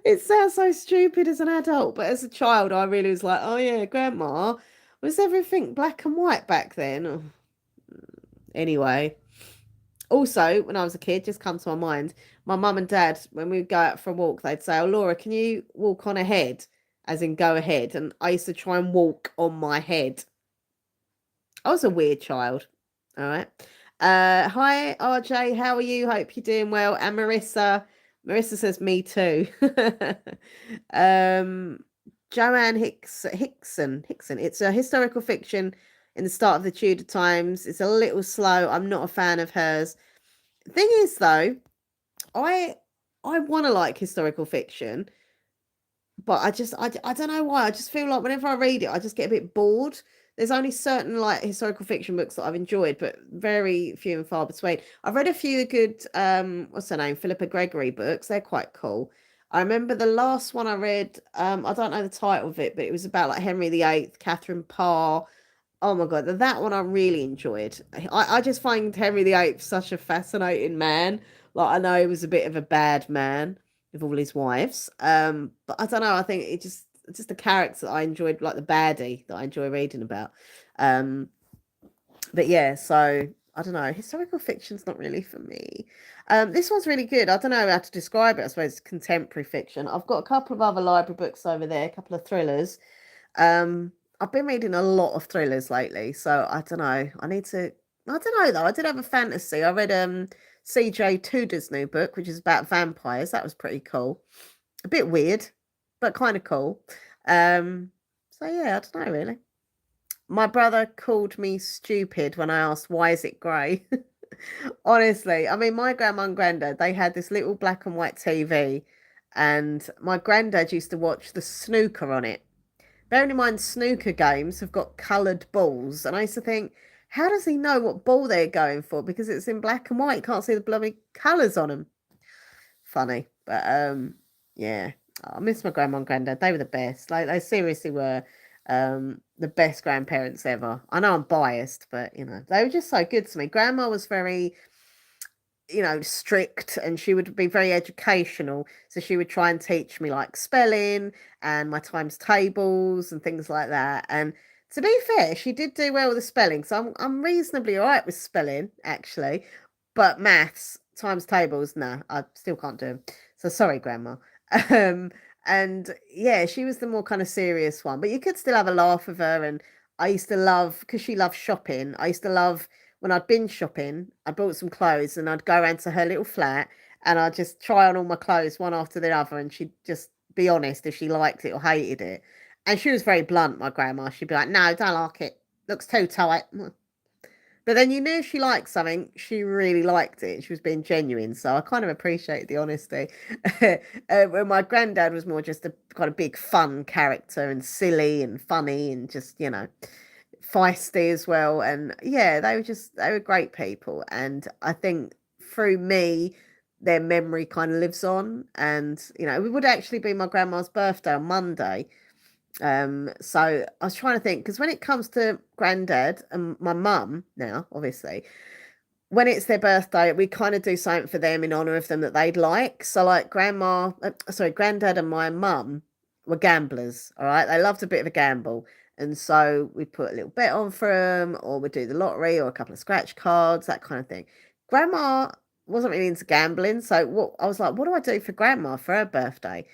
S1: It sounds so stupid as an adult, but as a child, I really was like, oh, yeah, grandma, was everything black and white back then? Oh, anyway. Also, when I was a kid, just come to my mind, my mum and dad, when we would go out for a walk, they'd say, oh, Laura, can you walk on ahead? As in go ahead. And I used to try and walk on my head. I was a weird child. All right. Hi, RJ. How are you? Hope you're doing well. And Marissa says, me too. um, Joanne Hickson. It's a historical fiction in the start of the Tudor times. It's a little slow. I'm not a fan of hers. Thing is, though, I I want to like historical fiction, but I don't know why. I just feel like whenever I read it, I just get a bit bored. There's only certain like historical fiction books that I've enjoyed, but very few and far between. I've read a few good what's her name? Philippa Gregory books. They're quite cool. I remember the last one I read, I don't know the title of it, but it was about like Henry VIII, Catherine Parr. Oh my God, that one I really enjoyed. I just find Henry VIII such a fascinating man. Like I know he was a bit of a bad man with all his wives. But I don't know, I think it just the character that I enjoyed, like the baddie that I enjoy reading about. Um, but yeah, so I don't know, historical fiction's not really for me. This one's really good. I don't know how to describe it. I suppose it's contemporary fiction. I've got a couple of other library books over there, a couple of thrillers. Um, I've been reading a lot of thrillers lately, so I don't know. I need to. I don't know though. I did have a fantasy. I read C.J. Tudor's new book, which is about vampires. That was pretty cool. A bit weird, but kind of cool. So yeah, I don't know really. My brother called me stupid when I asked why is it grey. Honestly, I mean, my grandma and granddad, they had this little black and white TV, and my granddad used to watch the snooker on it. Bearing in mind, snooker games have got coloured balls, and I used to think, how does he know what ball they're going for? Because it's in black and white, you can't see the bloody colours on them. Funny, but yeah, I miss my grandma and granddad. They were the best. Like they seriously were the best grandparents ever. I know I'm biased, but you know they were just so good to me. Grandma was very strict, and she would be very educational. So she would try and teach me like spelling and my times tables and things like that. And to be fair, she did do well with the spelling. So I'm reasonably all right with spelling, actually. But maths, times tables, nah, I still can't do them. So sorry, Grandma. Um, and yeah, she was the more kind of serious one. But you could still have a laugh with her. And I used to love, because she loved shopping, I used to love when I'd been shopping, I bought some clothes and I'd go around to her little flat and I'd just try on all my clothes one after the other, and she'd just be honest if she liked it or hated it. And she was very blunt, my grandma. She'd be like, no, don't like it. Looks too tight. But then you knew if she liked something, she really liked it. She was being genuine. So I kind of appreciate the honesty. When my granddad was more just a kind of big fun character and silly and funny and just, feisty as well. And yeah, they were great people. And I think through me, their memory kind of lives on. And, it would actually be my grandma's birthday on Monday. So I was trying to think because when it comes to granddad and my mum now, obviously, when it's their birthday, we kind of do something for them in honor of them that they'd like. So like granddad and my mum were gamblers. All right, they loved a bit of a gamble, and so we put a little bet on for them, or we do the lottery, or a couple of scratch cards, that kind of thing. Grandma wasn't really into gambling, so what I was like, what do I do for grandma for her birthday?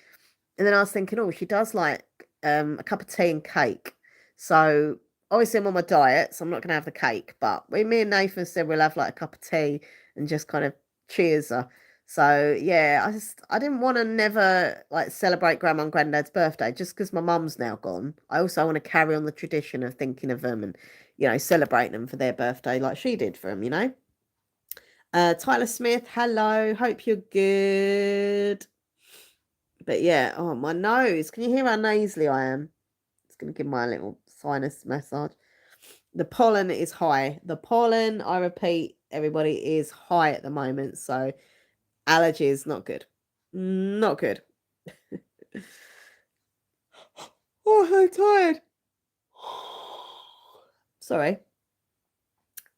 S1: And then I was thinking, oh, she does like a cup of tea and cake. So obviously I'm on my diet, so I'm not gonna have the cake. But me and Nathan said we'll have like a cup of tea and just kind of cheers her. So yeah, I didn't want to never like celebrate grandma and granddad's birthday just because my mum's now gone. I also want to carry on the tradition of thinking of them and celebrating them for their birthday like she did for them. Tyler Smith, hello, hope you're good. But yeah, oh, my nose. Can you hear how nasally I am? It's going to give my little sinus massage. The pollen is high. The pollen, I repeat, everybody, is high at the moment. So allergies, not good. Not good. Oh, I'm so tired. Sorry.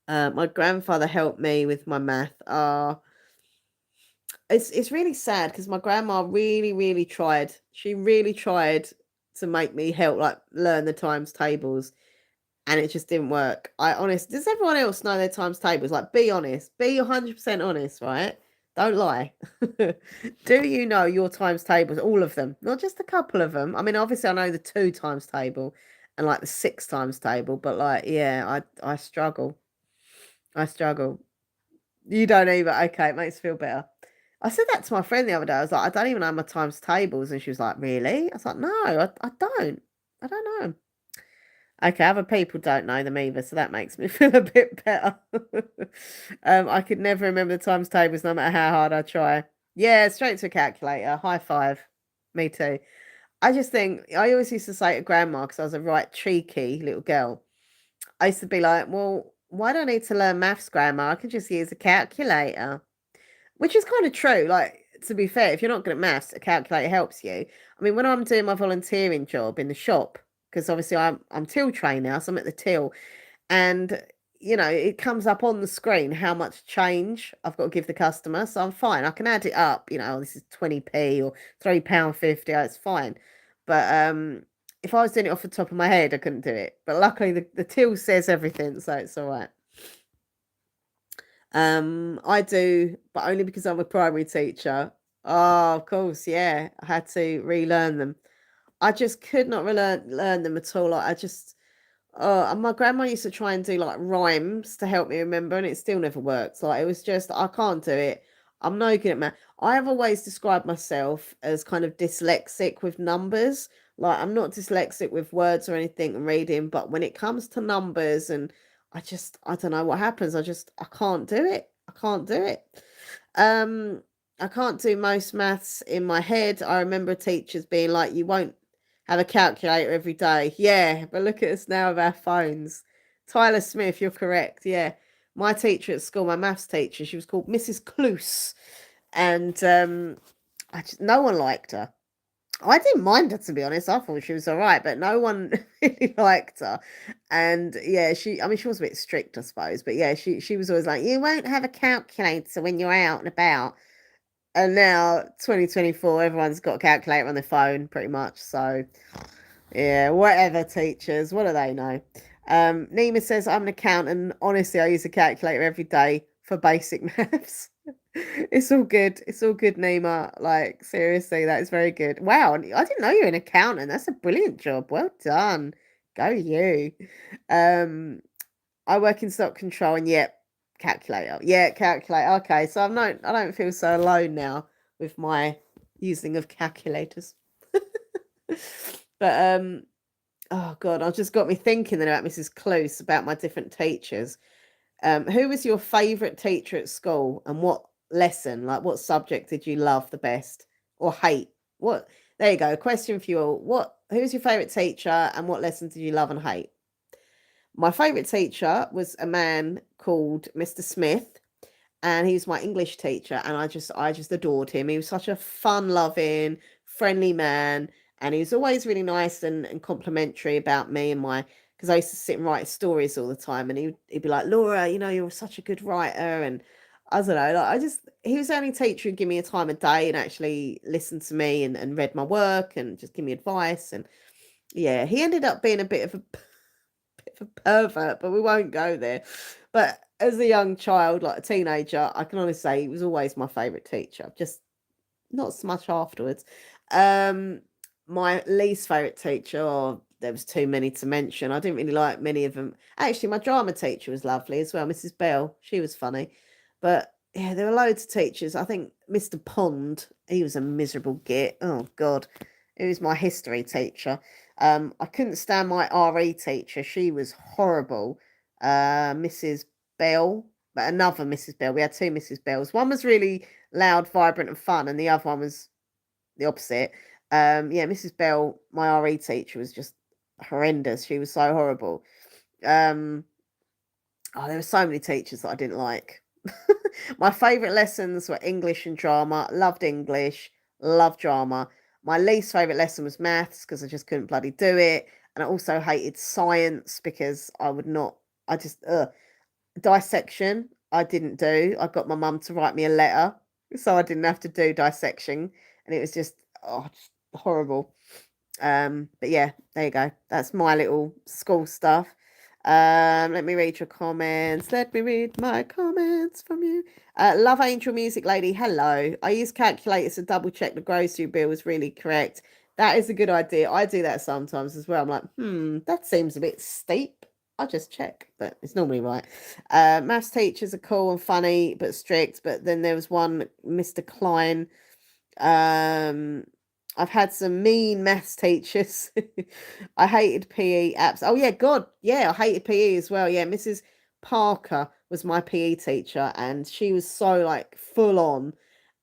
S1: My grandfather helped me with my math. It's really sad because my grandma really, really tried. She really tried to make me help like learn the times tables, and it just didn't work. Does everyone else know their times tables? Like, be honest, be 100% honest, right? Don't lie. Do you know your times tables, all of them, not just a couple of them? I mean, obviously I know the 2 times table and like the 6 times table, but like, yeah, I struggle. I struggle. You don't either. Okay, it makes me feel better. I said that to my friend the other day. I was like, I don't even know my times tables. And she was like, really? I was like, no, I don't. I don't know. Okay, other people don't know them either, so that makes me feel a bit better. I could never remember the times tables no matter how hard I try. Yeah, straight to a calculator. High five. Me too. I just think, I always used to say to grandma, because I was a right cheeky little girl, I used to be like, well, why do I need to learn maths, grandma? I can just use a calculator. Which is kind of true. Like, to be fair, if you're not good at maths, a calculator helps you. I mean, when I'm doing my volunteering job in the shop, because obviously I'm till trained now, so I'm at the till, and it comes up on the screen how much change I've got to give the customer. So I'm fine. I can add it up. This is 20p or £3.50. It's fine. But if I was doing it off the top of my head, I couldn't do it. But luckily, the till says everything, so it's all right. I do, but only because I'm a primary teacher. Oh, of course, yeah. I had to relearn them. I just could not learn them at all. Like I just and my grandma used to try and do like rhymes to help me remember, and it still never worked. Like it was just I can't do it. I'm no good at math. I have always described myself as kind of dyslexic with numbers. Like I'm not dyslexic with words or anything and reading, but when it comes to numbers and I don't know what happens. I can't do it. I can't do it. Um I can't do most maths in my head. I remember teachers being like, you won't have a calculator every day. Yeah, but look at us now with our phones. Tyler Smith, you're correct. Yeah. My teacher at school, my maths teacher, she was called Mrs. Cluse. And no one liked her. I didn't mind her, to be honest. I thought she was all right, but no one really liked her. And yeah, I mean, she was a bit strict, I suppose. But yeah, she was always like, you won't have a calculator when you're out and about. And now, 2024, everyone's got a calculator on their phone, pretty much. So yeah, whatever, teachers. What do they know? Nima says, I'm an accountant. Honestly, I use a calculator every day for basic maths. It's all good. It's all good, Nima. Like, seriously, that is very good. Wow, I didn't know you're an accountant. That's a brilliant job. Well done. Go you. Um, I work in stock control and yep, calculator. Yeah, calculator. Okay, so I don't feel so alone now with my using of calculators. But oh god, I just got me thinking then about Mrs. Close about my different teachers. Who was your favourite teacher at school, and what lesson, like what subject did you love the best or hate? What? There you go. Question for you all. Who's your favourite teacher, and what lesson did you love and hate? My favourite teacher was a man called Mr. Smith, and he was my English teacher, and I just adored him. He was such a fun-loving, friendly man, and he was always really nice and complimentary about me and my because I used to sit and write stories all the time, and he'd be like, Laura, you're such a good writer, and I don't know, like he was the only teacher who'd give me a time of day and actually listened to me and read my work and just give me advice. And yeah, he ended up being a bit of a pervert, but we won't go there. But as a young child, like a teenager, I can honestly say he was always my favourite teacher. Just not so much afterwards. My least favourite teacher, oh, there was too many to mention. I didn't really like many of them. Actually, my drama teacher was lovely as well, Mrs. Bell. She was funny. But yeah, there were loads of teachers. I think Mr. Pond, he was a miserable git. Oh God. He was my history teacher. I couldn't stand my RE teacher. She was horrible. Mrs. Bell, but another Mrs. Bell. We had two Mrs. Bells. One was really loud, vibrant, and fun, and the other one was the opposite. Yeah, Mrs. Bell, my RE teacher, was just horrendous. She was so horrible. There were so many teachers that I didn't like. My favourite lessons were English and drama. Loved English, loved drama. My least favourite lesson was maths because I just couldn't bloody do it. And I also hated science because I just, dissection, I didn't do. I got my mum to write me a letter so I didn't have to do dissection. And it was just horrible. But yeah, there you go. That's my little school stuff. Let me read your comments. Let me read my comments from you. Love Angel Music Lady, hello. I use calculators to double check the grocery bill was really correct. That is a good idea. I do that sometimes as well. I'm like, that seems a bit steep. I'll just check, but it's normally right. Maths teachers are cool and funny, but strict. But then there was one, Mr. Klein. I've had some mean maths teachers. I hated PE apps. Oh yeah, God, yeah, I hated PE as well. Yeah, Mrs. Parker was my PE teacher, and she was so like full on.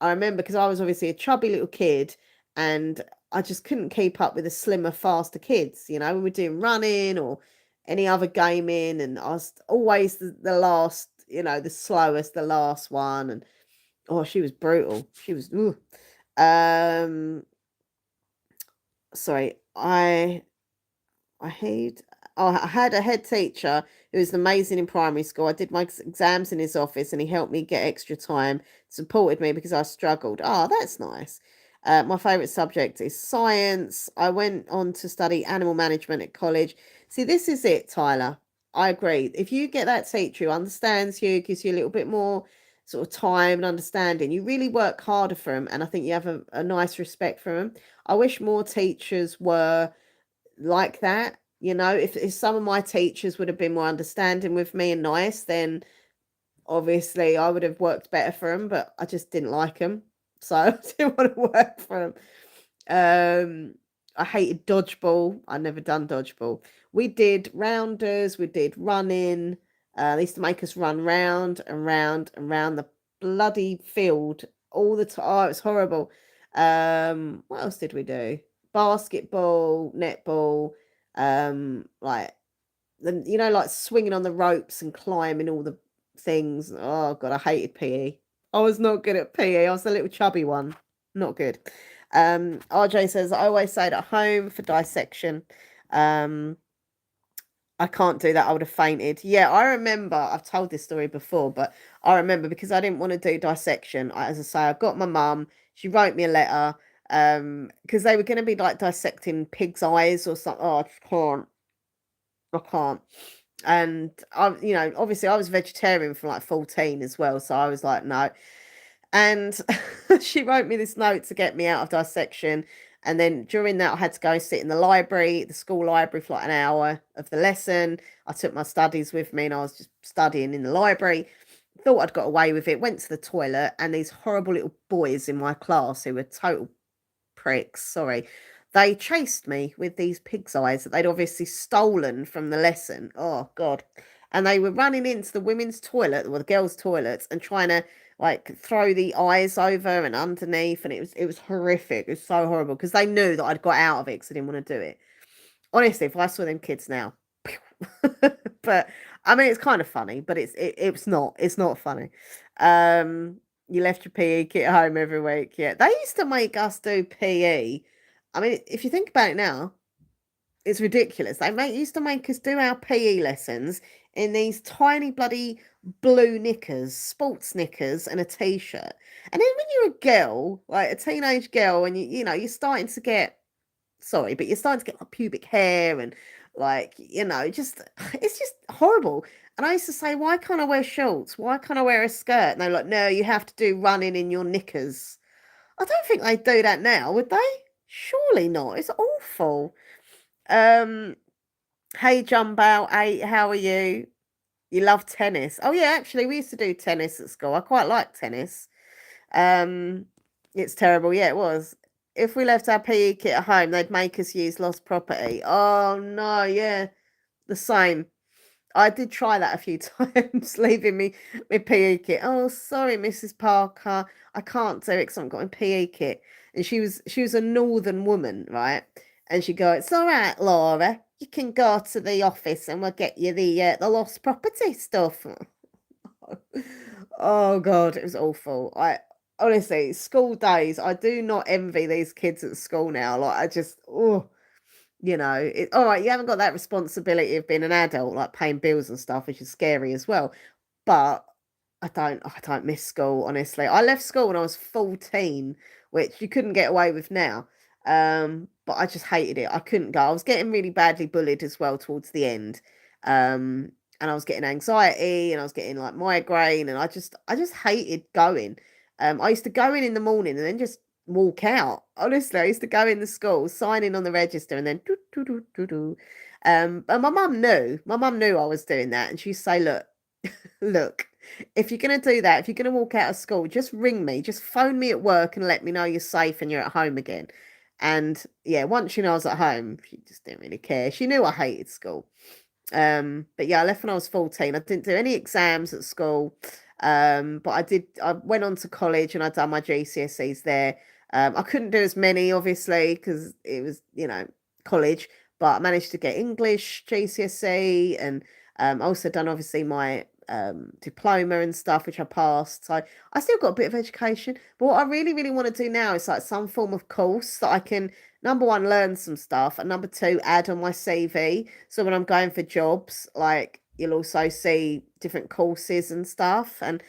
S1: I remember because I was obviously a chubby little kid, and I just couldn't keep up with the slimmer, faster kids. When we're doing running or any other gaming, and I was always the last. The slowest, the last one, and oh, she was brutal. She was. Ooh. Sorry, I hate. Oh, I had a head teacher who was amazing in primary school. I did my exams in his office, and he helped me get extra time, supported me because I struggled. Oh, that's nice. My favourite subject is science. I went on to study animal management at college. See, this is it, Tyler. I agree. If you get that teacher who understands you, gives you a little bit more sort of time and understanding, you really work harder for them, and I think you have a nice respect for them. I wish more teachers were like that. If some of my teachers would have been more understanding with me and nice, then obviously I would have worked better for them, but I just didn't like them. So I didn't want to work for them. I hated dodgeball. I never done dodgeball. We did rounders. We did running. They used to make us run round and round and round the bloody field all the time. Oh, it was horrible. What else did we do? Basketball, netball, like like swinging on the ropes and climbing all the things. Oh God, I hated PE. I was not good at PE. I was a little chubby one. Not good. RJ says, I always say it at home for dissection. I can't do that. I would have fainted. Yeah, I remember. I've told this story before, but I remember because I didn't want to do dissection. As I say, I got my mum. She wrote me a letter because they were going to be like dissecting pig's eyes or something. Oh, I just can't. I can't. And obviously I was vegetarian from like 14 as well. So I was like, no. And she wrote me this note to get me out of dissection. And then during that, I had to go sit in the school library for like an hour of the lesson. I took my studies with me and I was just studying in the library. Thought I'd got away with it, went to the toilet, and these horrible little boys in my class who were total pricks, sorry, they chased me with these pig's eyes that they'd obviously stolen from the lesson. Oh, God. and they were running into the women's toilet or the girls' toilets and trying to like throw the eyes over and underneath, and it was horrific. It was so horrible because they knew that I'd got out of it because I didn't want to do it. Honestly, if I saw them kids now, but I mean, it's kind of funny, but it's not funny. Um, you left your PE kit at home every week. Yeah, they used to make us do PE. I mean, if you think about it now, it's ridiculous. Used to make us do our PE lessons in these tiny bloody blue knickers, sports knickers, and a t-shirt. And then when you're a girl, like a teenage girl, and you're starting to get sorry, but you're starting to get like pubic hair and like, just it's just horrible. And I used to say, why can't I wear shorts? Why can't I wear a skirt? And they're like, no, you have to do running in your knickers. I don't think they do that now, would they? Surely not. It's awful. Um, hey Jump Out 8, how are you? You love tennis. Oh yeah, actually we used to do tennis at school. I quite like tennis. Um, it's terrible. Yeah, it was. If we left our PE kit at home, they'd make us use lost property. Oh no, yeah, the same. I did try that a few times, leaving me my PE kit. Oh, sorry, Mrs. Parker, I can't do it because I haven't got my PE kit. And she was a northern woman, right? And she'd go, "It's all right, Laura. You can go to the office and we'll get you the lost property stuff." Oh God, it was awful. I honestly, school days, I do not envy these kids at school now. Like I just, oh, all right, you haven't got that responsibility of being an adult, like paying bills and stuff, which is scary as well. But I don't miss school, honestly. I left school when I was 14, which you couldn't get away with now. But I just hated it. I couldn't go. I was getting really badly bullied as well towards the end. And I was getting anxiety and I was getting like migraine and I just hated going. I used to go in the morning and then just walk out. Honestly, I used to go in the school, sign in on the register, and then do do do do do. And my mum knew. My mum knew I was doing that, and she'd say, "Look, look, if you're gonna do that, if you're gonna walk out of school, just ring me, just phone me at work and let me know you're safe and you're at home again." And yeah, once she knows I was at home, she just didn't really care. She knew I hated school. But yeah, I left when I was 14. I didn't do any exams at school. But I went on to college and I done my GCSEs there. I couldn't do as many, obviously, because it was, college, but I managed to get English GCSE and I also done obviously my diploma and stuff, which I passed. So I still got a bit of education. But what I really, really want to do now is like some form of course that I can, number one, learn some stuff, and number two, add on my CV. So when I'm going for jobs, like you'll also see different courses and stuff. And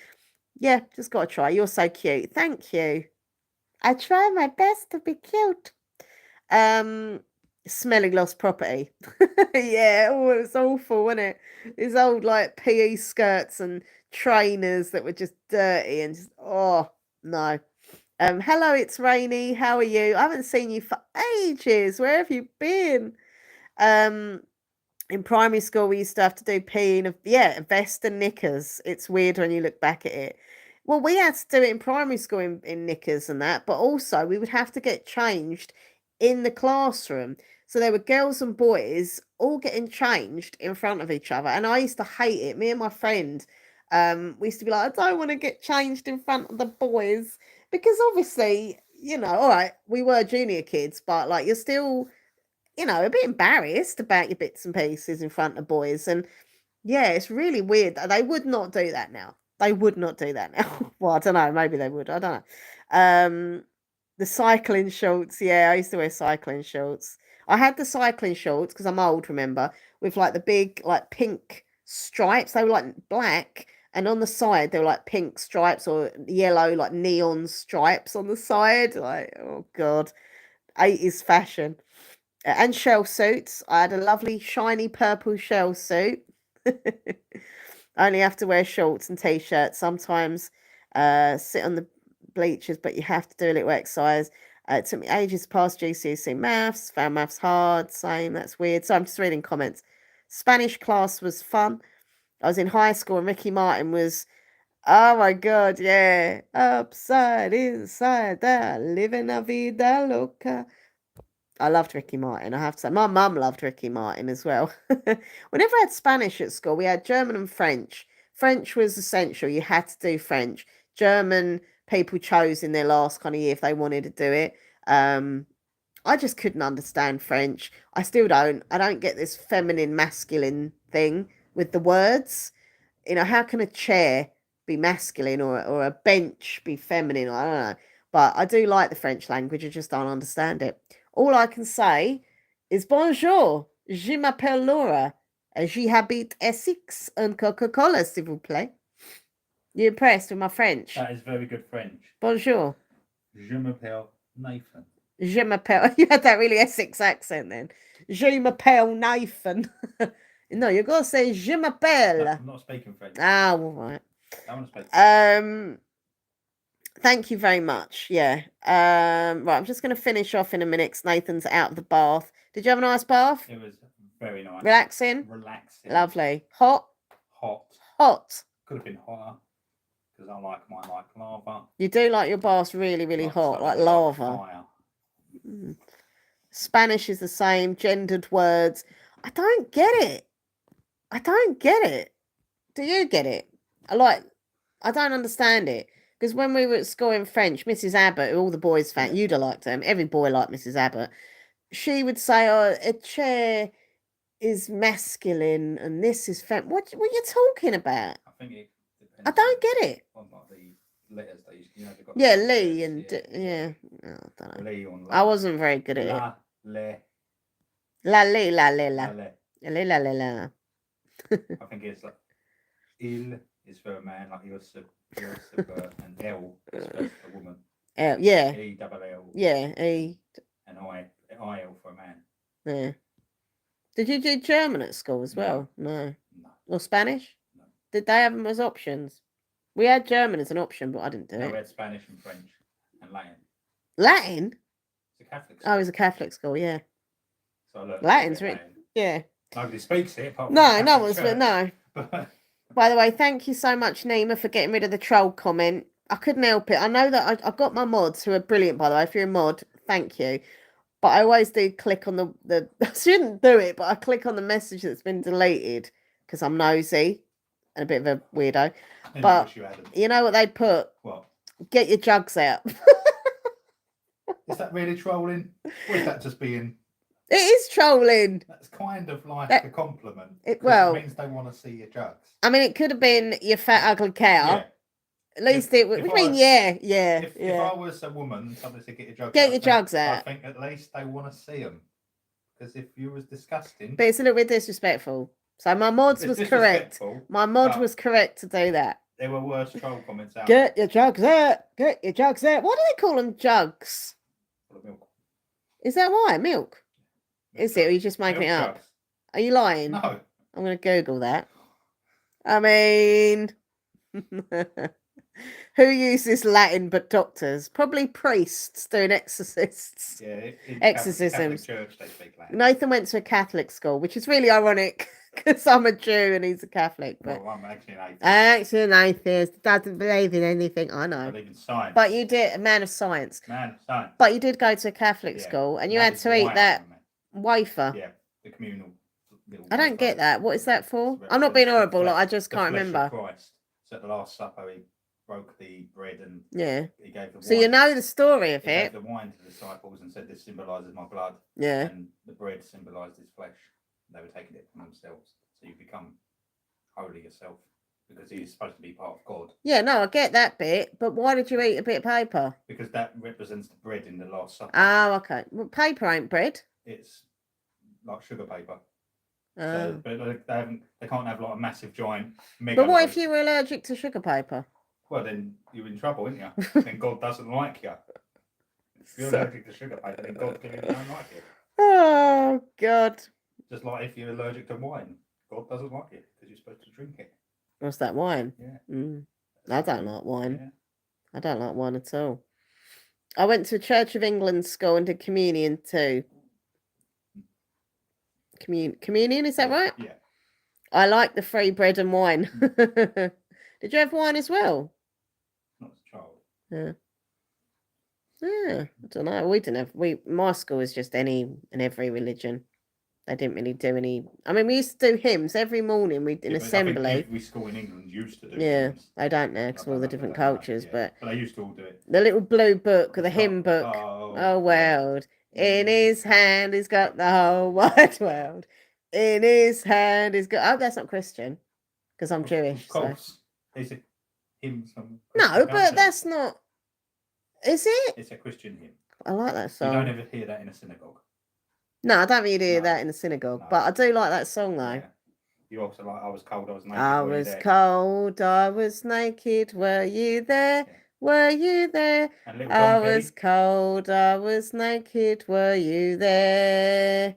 S1: yeah, just got to try. You're so cute. Thank you. I try my best to be cute. Um, Smelling lost property. Yeah, oh, it was awful, wasn't it? These old like PE skirts and trainers that were just dirty and just no. Hello, it's Rainy. How are you? I haven't seen you for ages. Where have you been? Um, in primary school, we used to have to do PE in a vest and knickers. It's weird when you look back at it. Well, we had to do it in primary school in knickers and that, but also we would have to get changed in the classroom. So there were girls and boys all getting changed in front of each other, and I used to hate it. Me and my friend, we used to be like, I don't want to get changed in front of the boys because obviously, all right, we were junior kids, but like you're still a bit embarrassed about your bits and pieces in front of boys. And yeah, it's really weird. They would not do that now. They would not do that now. Well, I don't know. Maybe they would. I don't know. The cycling shorts. Yeah, I used to wear cycling shorts. I had the cycling shorts because I'm old, remember, with like the big, like pink stripes. They were like black. And on the side, they were like pink stripes or yellow, like neon stripes on the side. Like, oh God, 80s fashion. And shell suits. I had a lovely shiny purple shell suit. I only have to wear shorts and t-shirts. Sometimes sit on the bleachers, but you have to do a little exercise. It took me ages to pass GCSE maths. Found maths hard. Same. That's weird. So I'm just reading comments. Spanish class was fun. I was in high school and Ricky Martin was, oh my God, yeah. Upside, inside, down, living a vida loca. I loved Ricky Martin. I have to say, my mum loved Ricky Martin as well. We never had Spanish at school. We had German and French. French was essential. You had to do French. German people chose in their last kind of year if they wanted to do it. I just couldn't understand French. I still don't. I don't get this feminine, masculine thing with the words. How can a chair be masculine or a bench be feminine? I don't know. But I do like the French language. I just don't understand it. All I can say is bonjour. Je m'appelle Laura. J'habite Essex and Coca-Cola, s'il vous plaît. You impressed with my French?
S2: That is very good French.
S1: Bonjour.
S2: Je m'appelle Nathan.
S1: Je m'appelle. You had that really Essex accent then. Je m'appelle Nathan. No, you've got to say je m'appelle.
S2: No, I'm not speaking French.
S1: Ah, all right.
S2: I want to speak French.
S1: Thank you very much. Yeah. Right, I'm just going to finish off in a minute because Nathan's out of the bath. Did you have a nice bath?
S2: It was very nice.
S1: Relaxing?
S2: Relaxing.
S1: Lovely. Hot?
S2: Hot.
S1: Hot.
S2: Could have been hotter because I like mine like lava.
S1: You do like your baths really, really hot, like lava.
S2: Fire.
S1: Spanish is the same, gendered words. I don't get it. Do you get it? I don't understand it. Because when we were at school in French, Mrs. Abbott, who all the boys found, you'd have liked her. Every boy liked Mrs. Abbott. She would say, "Oh, a chair is masculine and this is feminine." What are you talking about?
S2: I think it depends.
S1: I don't get it.
S2: On like the letters they used, they've got
S1: Lee and yeah. Oh, I don't know.
S2: Lee on
S1: I wasn't very good at it.
S2: La,
S1: La.
S2: I think it's like il is for a man, like you're and L is for a woman.
S1: L, yeah.
S2: E-double-L.
S1: Yeah, E.
S2: And I-L for a man.
S1: Yeah. Did you do German at school as well? No. Or Spanish?
S2: No.
S1: Did they have them as options? We had German as an option, but I didn't do it.
S2: We had Spanish and French and Latin.
S1: Latin?
S2: It's a Catholic school.
S1: Oh, it was a Catholic school, yeah.
S2: So I learned
S1: Latin's really, yeah.
S2: Nobody speaks it.
S1: No one's, but no. By the way, thank you so much, Nima, for getting rid of the troll comment. I couldn't help it. I know that I've got my mods who are brilliant, by the way. If you're a mod, thank you. But I always do click on the I shouldn't do it, but I click on the message that's been deleted because I'm nosy and a bit of a weirdo. But you know what they put?
S2: What?
S1: Get your jugs out.
S2: Is that really trolling? Or is that just being...
S1: It is trolling.
S2: That's kind of like a compliment. It means they want to see your jugs.
S1: I mean, it could have been you fat ugly cow.
S2: Yeah.
S1: At least it would. If
S2: I was a woman, somebody said get your jugs out.
S1: Get your jugs out.
S2: I think at least they want to see them. Because if you was disgusting...
S1: But it's a little bit disrespectful. So my mods was correct. My mod was correct to do that.
S2: There were worse troll comments out.
S1: Get your jugs out. Get your jugs out. Why do they call them jugs?
S2: Milk.
S1: Is that why? Milk? Is it? Or are you just making it up?
S2: Jugs.
S1: Are you lying?
S2: No.
S1: I'm going to Google that. I mean, who uses Latin but doctors? Probably priests doing exorcists.
S2: Yeah,
S1: exorcisms.
S2: Catholic church, they speak Latin.
S1: Nathan went to a Catholic school, which is really ironic because I'm a Jew and he's a Catholic. But
S2: well, I'm actually an atheist.
S1: Actually, an atheist doesn't believe in anything. I know.
S2: I believe in science.
S1: But you did, a man of science.
S2: Man of science.
S1: But you did go to a Catholic school and you had to eat that wafer.
S2: Yeah, the communal.
S1: I don't get that. What is that for? I'm not being horrible. I just can't remember.
S2: Christ. So at the Last Supper, he broke the bread and he gave the wine.
S1: So you know the story of
S2: it. He gave the wine to the disciples and said, "This symbolises my blood."
S1: Yeah.
S2: And the bread symbolised his flesh. They were taking it from themselves. So you become holy yourself because he's supposed to be part of God. Yeah, no, I get that bit. But why did you eat a bit of paper? Because that represents the bread in the Last Supper. Oh, okay. Well, paper ain't bread. It's like sugar paper. So, but they can't have like a massive giant mega. But what if you were allergic to sugar paper? Well, then you're in trouble, aren't you? Then God doesn't like you. If you're allergic to sugar paper, then God don't like you. Oh, God. Just like if you're allergic to wine, God doesn't like it because you're supposed to drink it. What's that, wine? Yeah. I don't like wine. Yeah. I don't like wine at all. I went to a Church of England school and did communion too. Communion, is that right? Yeah. I like the free bread and wine. Did you have wine as well? Not as a child. Yeah.
S1: Yeah, I don't know. We didn't have my school was just any and every religion. They didn't really do any. I mean, we used to do hymns every morning. We in assembly.
S2: I think every school in England used to do
S1: hymns. They don't now because of all the different cultures. But
S2: they used to all do it.
S1: The little blue book, the hymn book. Oh world. In his hand, he's got the whole wide world. In his hand, he's got. Oh, that's not Christian, because I'm Jewish.
S2: Of course, it's a hymn song.
S1: No, but that's not. Is it?
S2: It's a Christian hymn.
S1: I like that song.
S2: You don't ever hear that in a synagogue.
S1: No, I don't really hear that in a synagogue, but I do like that song though. Yeah.
S2: You also like I was cold, I was naked.
S1: I was cold, I was naked. Were you there? Yeah. Were you there? I was cold, I was naked. Were you there?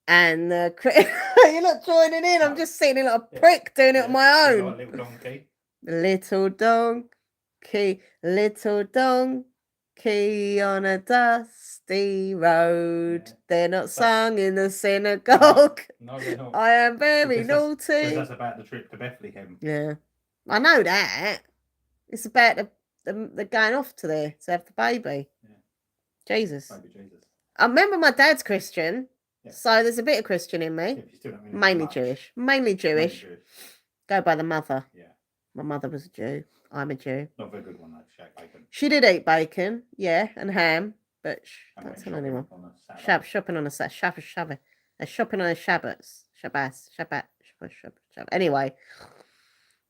S1: And the you're not joining in. I'm just sitting like a prick doing it on my own.
S2: Like little donkey.
S1: Little donkey on a dusty road. Yeah. They're not sung in the synagogue.
S2: No, they're not.
S1: I am very naughty.
S2: Because that's about the trip to Bethlehem.
S1: Yeah, I know that. It's about the going off to there to have the baby. Yeah. Jesus.
S2: Baby Jesus.
S1: I remember my dad's Christian, so there's a bit of Christian in me.
S2: Yeah, really
S1: mainly Jewish. Mainly Jewish. Go by the mother.
S2: Yeah. My
S1: mother was a Jew. I'm a Jew.
S2: Not a very good one, though. Bacon.
S1: She did eat bacon, yeah, and ham, but don't tell anyone. Shopping on a Shabbat. Shopping on a Shabbat. Anyway,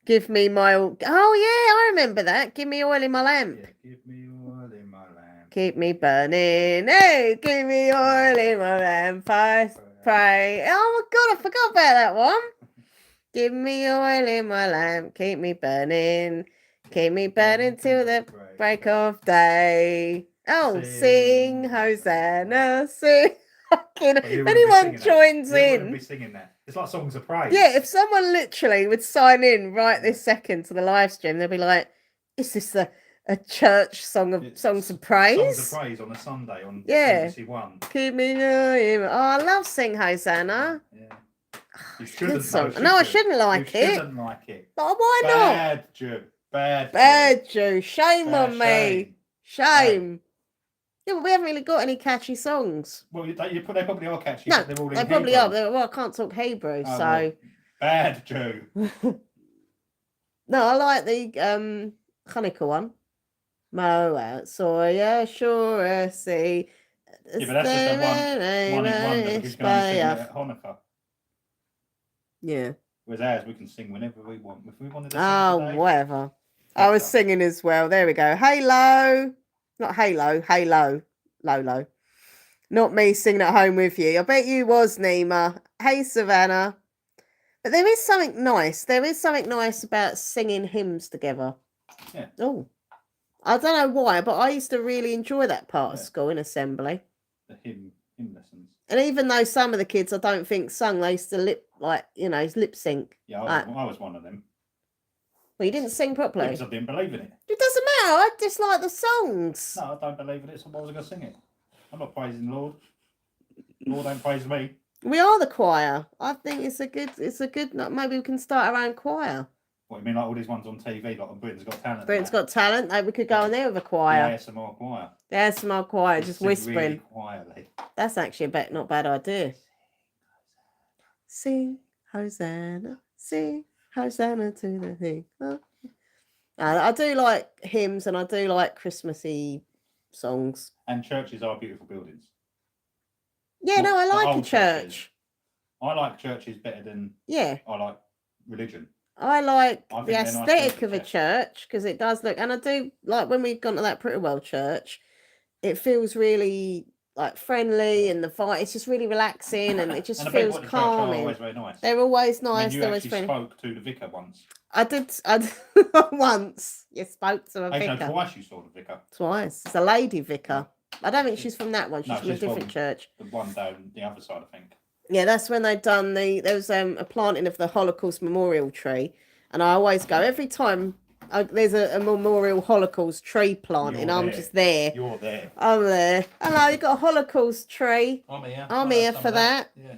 S1: give me my oil. Oh yeah, I remember that. Give me oil in my lamp.
S2: Yeah, give me oil in my lamp.
S1: Keep me burning. Hey, give me oil in my lamp. I pray. Oh my God, I forgot about that one. Give me oil in my lamp. Keep me burning. Keep me burning till the break of day. Oh, sing Hosanna, sing. If anyone joins in,
S2: be singing that. It's like songs of praise.
S1: Yeah, if someone literally would sign in right this second to the live stream, they'll be like, "Is this a church song of songs of praise?
S2: Songs of praise on a Sunday on BBC One."
S1: Keep me going. Oh, I love Sing Hosanna.
S2: Yeah. You shouldn't.
S1: Song. No, I shouldn't like it.
S2: You shouldn't like it.
S1: But why not?
S2: Bad Jew.
S1: Bad Jew. Shame on me. Shame. Yeah, but we haven't really got any catchy songs.
S2: Well, they probably are catchy.
S1: No,
S2: they're all in
S1: they probably are. Well, I can't talk Hebrew, so. Well,
S2: bad Jew.
S1: No, I like the Hanukkah one. Moat Soya Sure See.
S2: Yeah, but that's just the one that we can only sing at Hanukkah.
S1: Yeah.
S2: Whereas ours, we can sing whenever we want. If we wanted to sing today,
S1: whatever. I was singing as well. There we go. Halo. Not Halo. Halo. Lolo. Not me singing at home with you. I bet you was, Nima. Hey, Savannah. But there is something nice. There is something nice about singing hymns together.
S2: Yeah.
S1: Oh. I don't know why, but I used to really enjoy that part of school in assembly.
S2: The hymn lessons.
S1: And even though some of the kids I don't think sung, they used to lip sync.
S2: Yeah, I was one of them.
S1: Well, you didn't sing properly.
S2: Because I didn't believe in it.
S1: It doesn't matter. I just like the songs.
S2: No, I don't believe in it, so why was I going to sing it? I'm not praising the Lord. Lord don't praise me.
S1: We are the choir. I think it's a good. Maybe we can start our own choir.
S2: What, you mean like all these ones on TV, like on Britain's Got Talent?
S1: Britain's Got Talent. We could go on there with a choir.
S2: The ASMR choir.
S1: The ASMR choir, just whispering. Really
S2: quietly.
S1: That's actually a not bad idea. Sing Hosanna, sing Hosanna to the thing. Oh. I do like hymns and I do like Christmassy songs.
S2: And churches are beautiful buildings.
S1: Yeah, no, I like a church.
S2: Churches. I like churches better than I like religion.
S1: I like the aesthetic of a church because it does look, and I do like when we've gone to that Pretty Well church, it feels really like friendly and the fight. It's just really relaxing and it just feels calming.
S2: Always very nice.
S1: They're always nice.
S2: I mean, you actually spoke to the vicar once.
S1: I did once. You spoke to a vicar.
S2: No, twice you saw the vicar.
S1: Twice. It's a lady vicar. I don't think she's from that one. She's from a different church.
S2: The one down the other side, I think.
S1: Yeah, that's when they'd done there was a planting of the Holocaust memorial tree, and I always go every time. There's a memorial Holocaust tree planting. I'm just there.
S2: You're there.
S1: I'm there. Hello, you got a Holocaust tree.
S2: I'm
S1: here for that.
S2: Yeah.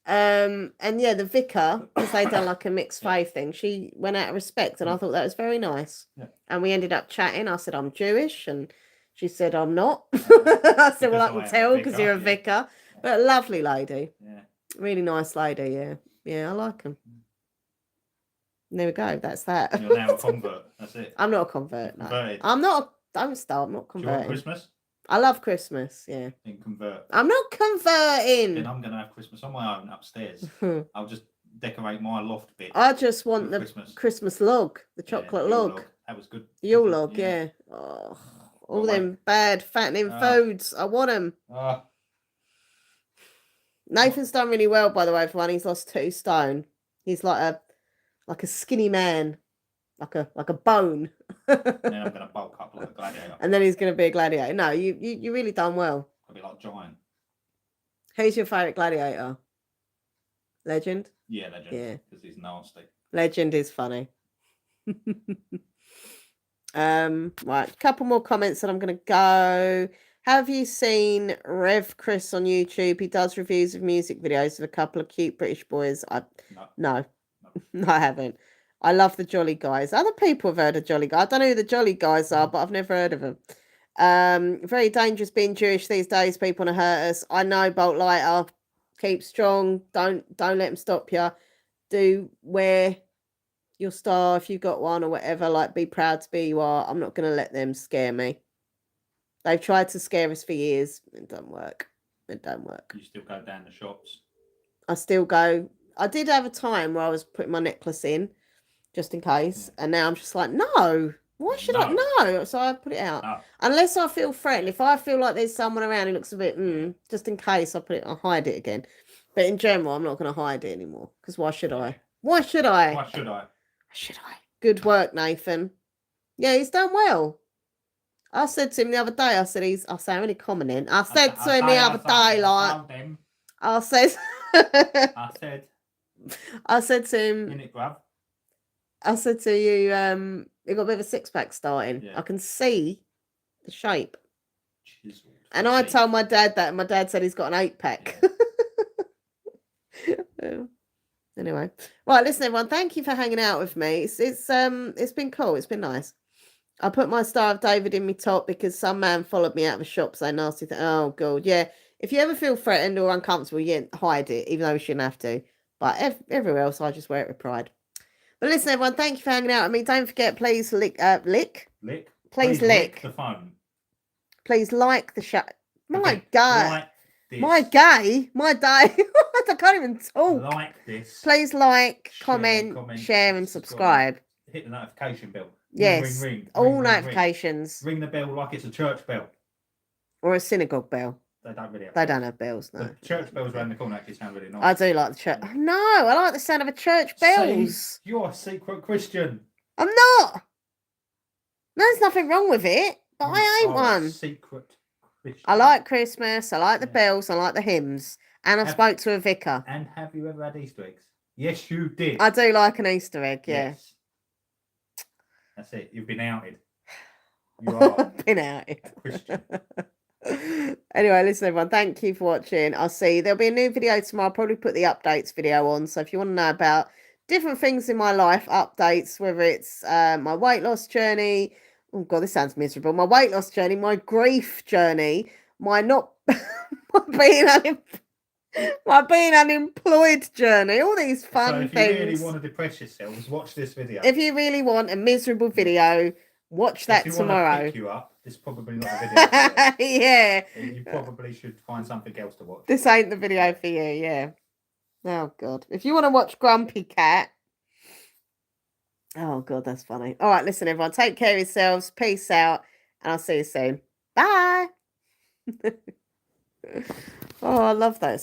S1: And yeah, the vicar, because they done like a mixed faith thing, she went out of respect, and I thought that was very nice.
S2: Yeah.
S1: And we ended up chatting. I said I'm Jewish, and She said, I'm not. I said, well, I
S2: Because
S1: can
S2: I
S1: tell
S2: am a
S1: because
S2: vicar,
S1: you're a
S2: yeah.
S1: vicar. But a lovely lady.
S2: Yeah.
S1: Really nice lady, yeah. Yeah, I like them. There we go. That's that.
S2: You're now a convert. That's it.
S1: I'm not a convert.
S2: You're
S1: No.
S2: converted.
S1: I'm not. Don't start. I'm not
S2: Do you want
S1: converting.
S2: Christmas?
S1: I love Christmas. Yeah.
S2: Then convert.
S1: I'm not converting.
S2: Then I'm going to have Christmas on my own upstairs. I'll just decorate my loft bit.
S1: I just want the Christmas log, the chocolate log.
S2: That was good.
S1: The Yule log, yeah. Oh, all them bad fattening foods. I want them. Nathan's done really well, by the way, for one. He's lost 2 stone. He's like a skinny man, like a bone.
S2: Then I'm going to bulk up like a gladiator.
S1: And then he's going to be a gladiator. No, you really done well.
S2: I'll be like Giant.
S1: Who's your favourite gladiator? Legend?
S2: Yeah, Legend.
S1: Yeah.
S2: Because he's nasty.
S1: Legend is funny. Right, a couple more comments and I'm going to go. Have you seen Rev Chris on YouTube? He does reviews of music videos of a couple of cute British boys. No, I haven't. I love the Jolly Guys. Other people have heard of Jolly Guys. I don't know who the Jolly Guys are, but I've never heard of them. Very dangerous being Jewish these days. People want to hurt us. I know, Bolt Lighter. Keep strong. Don't let them stop you. Do wear your star if you've got one or whatever. Like, be proud to be you are. I'm not going to let them scare me. They've tried to scare us for years. It doesn't work. It don't work.
S2: You still go down the shops?
S1: I still go. I did have a time where I was putting my necklace in just in case. And now I'm just like, no. Why should I? No. So I put it out. No. Unless I feel threatened. If I feel like there's someone around who looks a bit, just in case, I'll hide it again. But in general, I'm not going to hide it anymore. Because why should I? Why should I?
S2: Why should I?
S1: Should I? Good work, Nathan. Yeah, he's done well. I said to him the other day, I said, I'm only commenting. I said to him the other day, like, I said to him,
S2: in it, bruv.
S1: I said to you, you got a bit of a 6-pack starting. Yeah. I can see the shape. Chiseled. And I told my dad that, and my dad said he's got an 8-pack. Yeah. Anyway, right, listen, everyone. Thank you for hanging out with me. It's been cool. It's been nice. I put my Star of David in my top because some man followed me out of a shop saying nasty thing. Oh god, yeah. If you ever feel threatened or uncomfortable, hide it, even though we shouldn't have to. But everywhere else, I just wear it with pride. But listen, everyone, thank you for hanging out with me. Don't forget, please lick. Please lick
S2: the phone.
S1: Please like the show. My God. My day. I can't even talk.
S2: Like this.
S1: Please like, comment, share, and subscribe.
S2: Hit the notification bell.
S1: Yes.
S2: Ring,
S1: all notifications.
S2: Ring the bell like it's a church bell.
S1: Or a synagogue bell.
S2: They don't really have
S1: They don't have bells, no.
S2: The church bells around the corner actually sound really nice.
S1: I do like the church. No, I like the sound of a church bells.
S2: See, you're a secret Christian.
S1: I'm not. There's nothing wrong with it, but I ain't one.
S2: Secret Christian.
S1: I like Christmas. I like the bells. I like the hymns. And I spoke to a vicar.
S2: And have you ever had Easter eggs? Yes, you did.
S1: I do like an Easter egg, yeah. Yes.
S2: That's it. You've been outed. You are
S1: been outed.
S2: A Christian.
S1: Anyway, listen, everyone. Thank you for watching. I'll see you. There'll be a new video tomorrow. I'll probably put the updates video on. So if you want to know about different things in my life, updates, whether it's my weight loss journey. Oh, God, this sounds miserable. My weight loss journey, my grief journey, my being unemployed journey, all these fun things.
S2: So if you really want to depress yourselves, watch this video.
S1: If you really want a miserable video, watch that tomorrow.
S2: If you want to pick you up, this is probably not a video.
S1: Yeah.
S2: You probably should find something else to watch.
S1: This ain't the video for you, yeah. Oh, God. If you want to watch Grumpy Cat. Oh, God, that's funny. All right, listen, everyone. Take care of yourselves. Peace out. And I'll see you soon. Bye. Oh, I love that.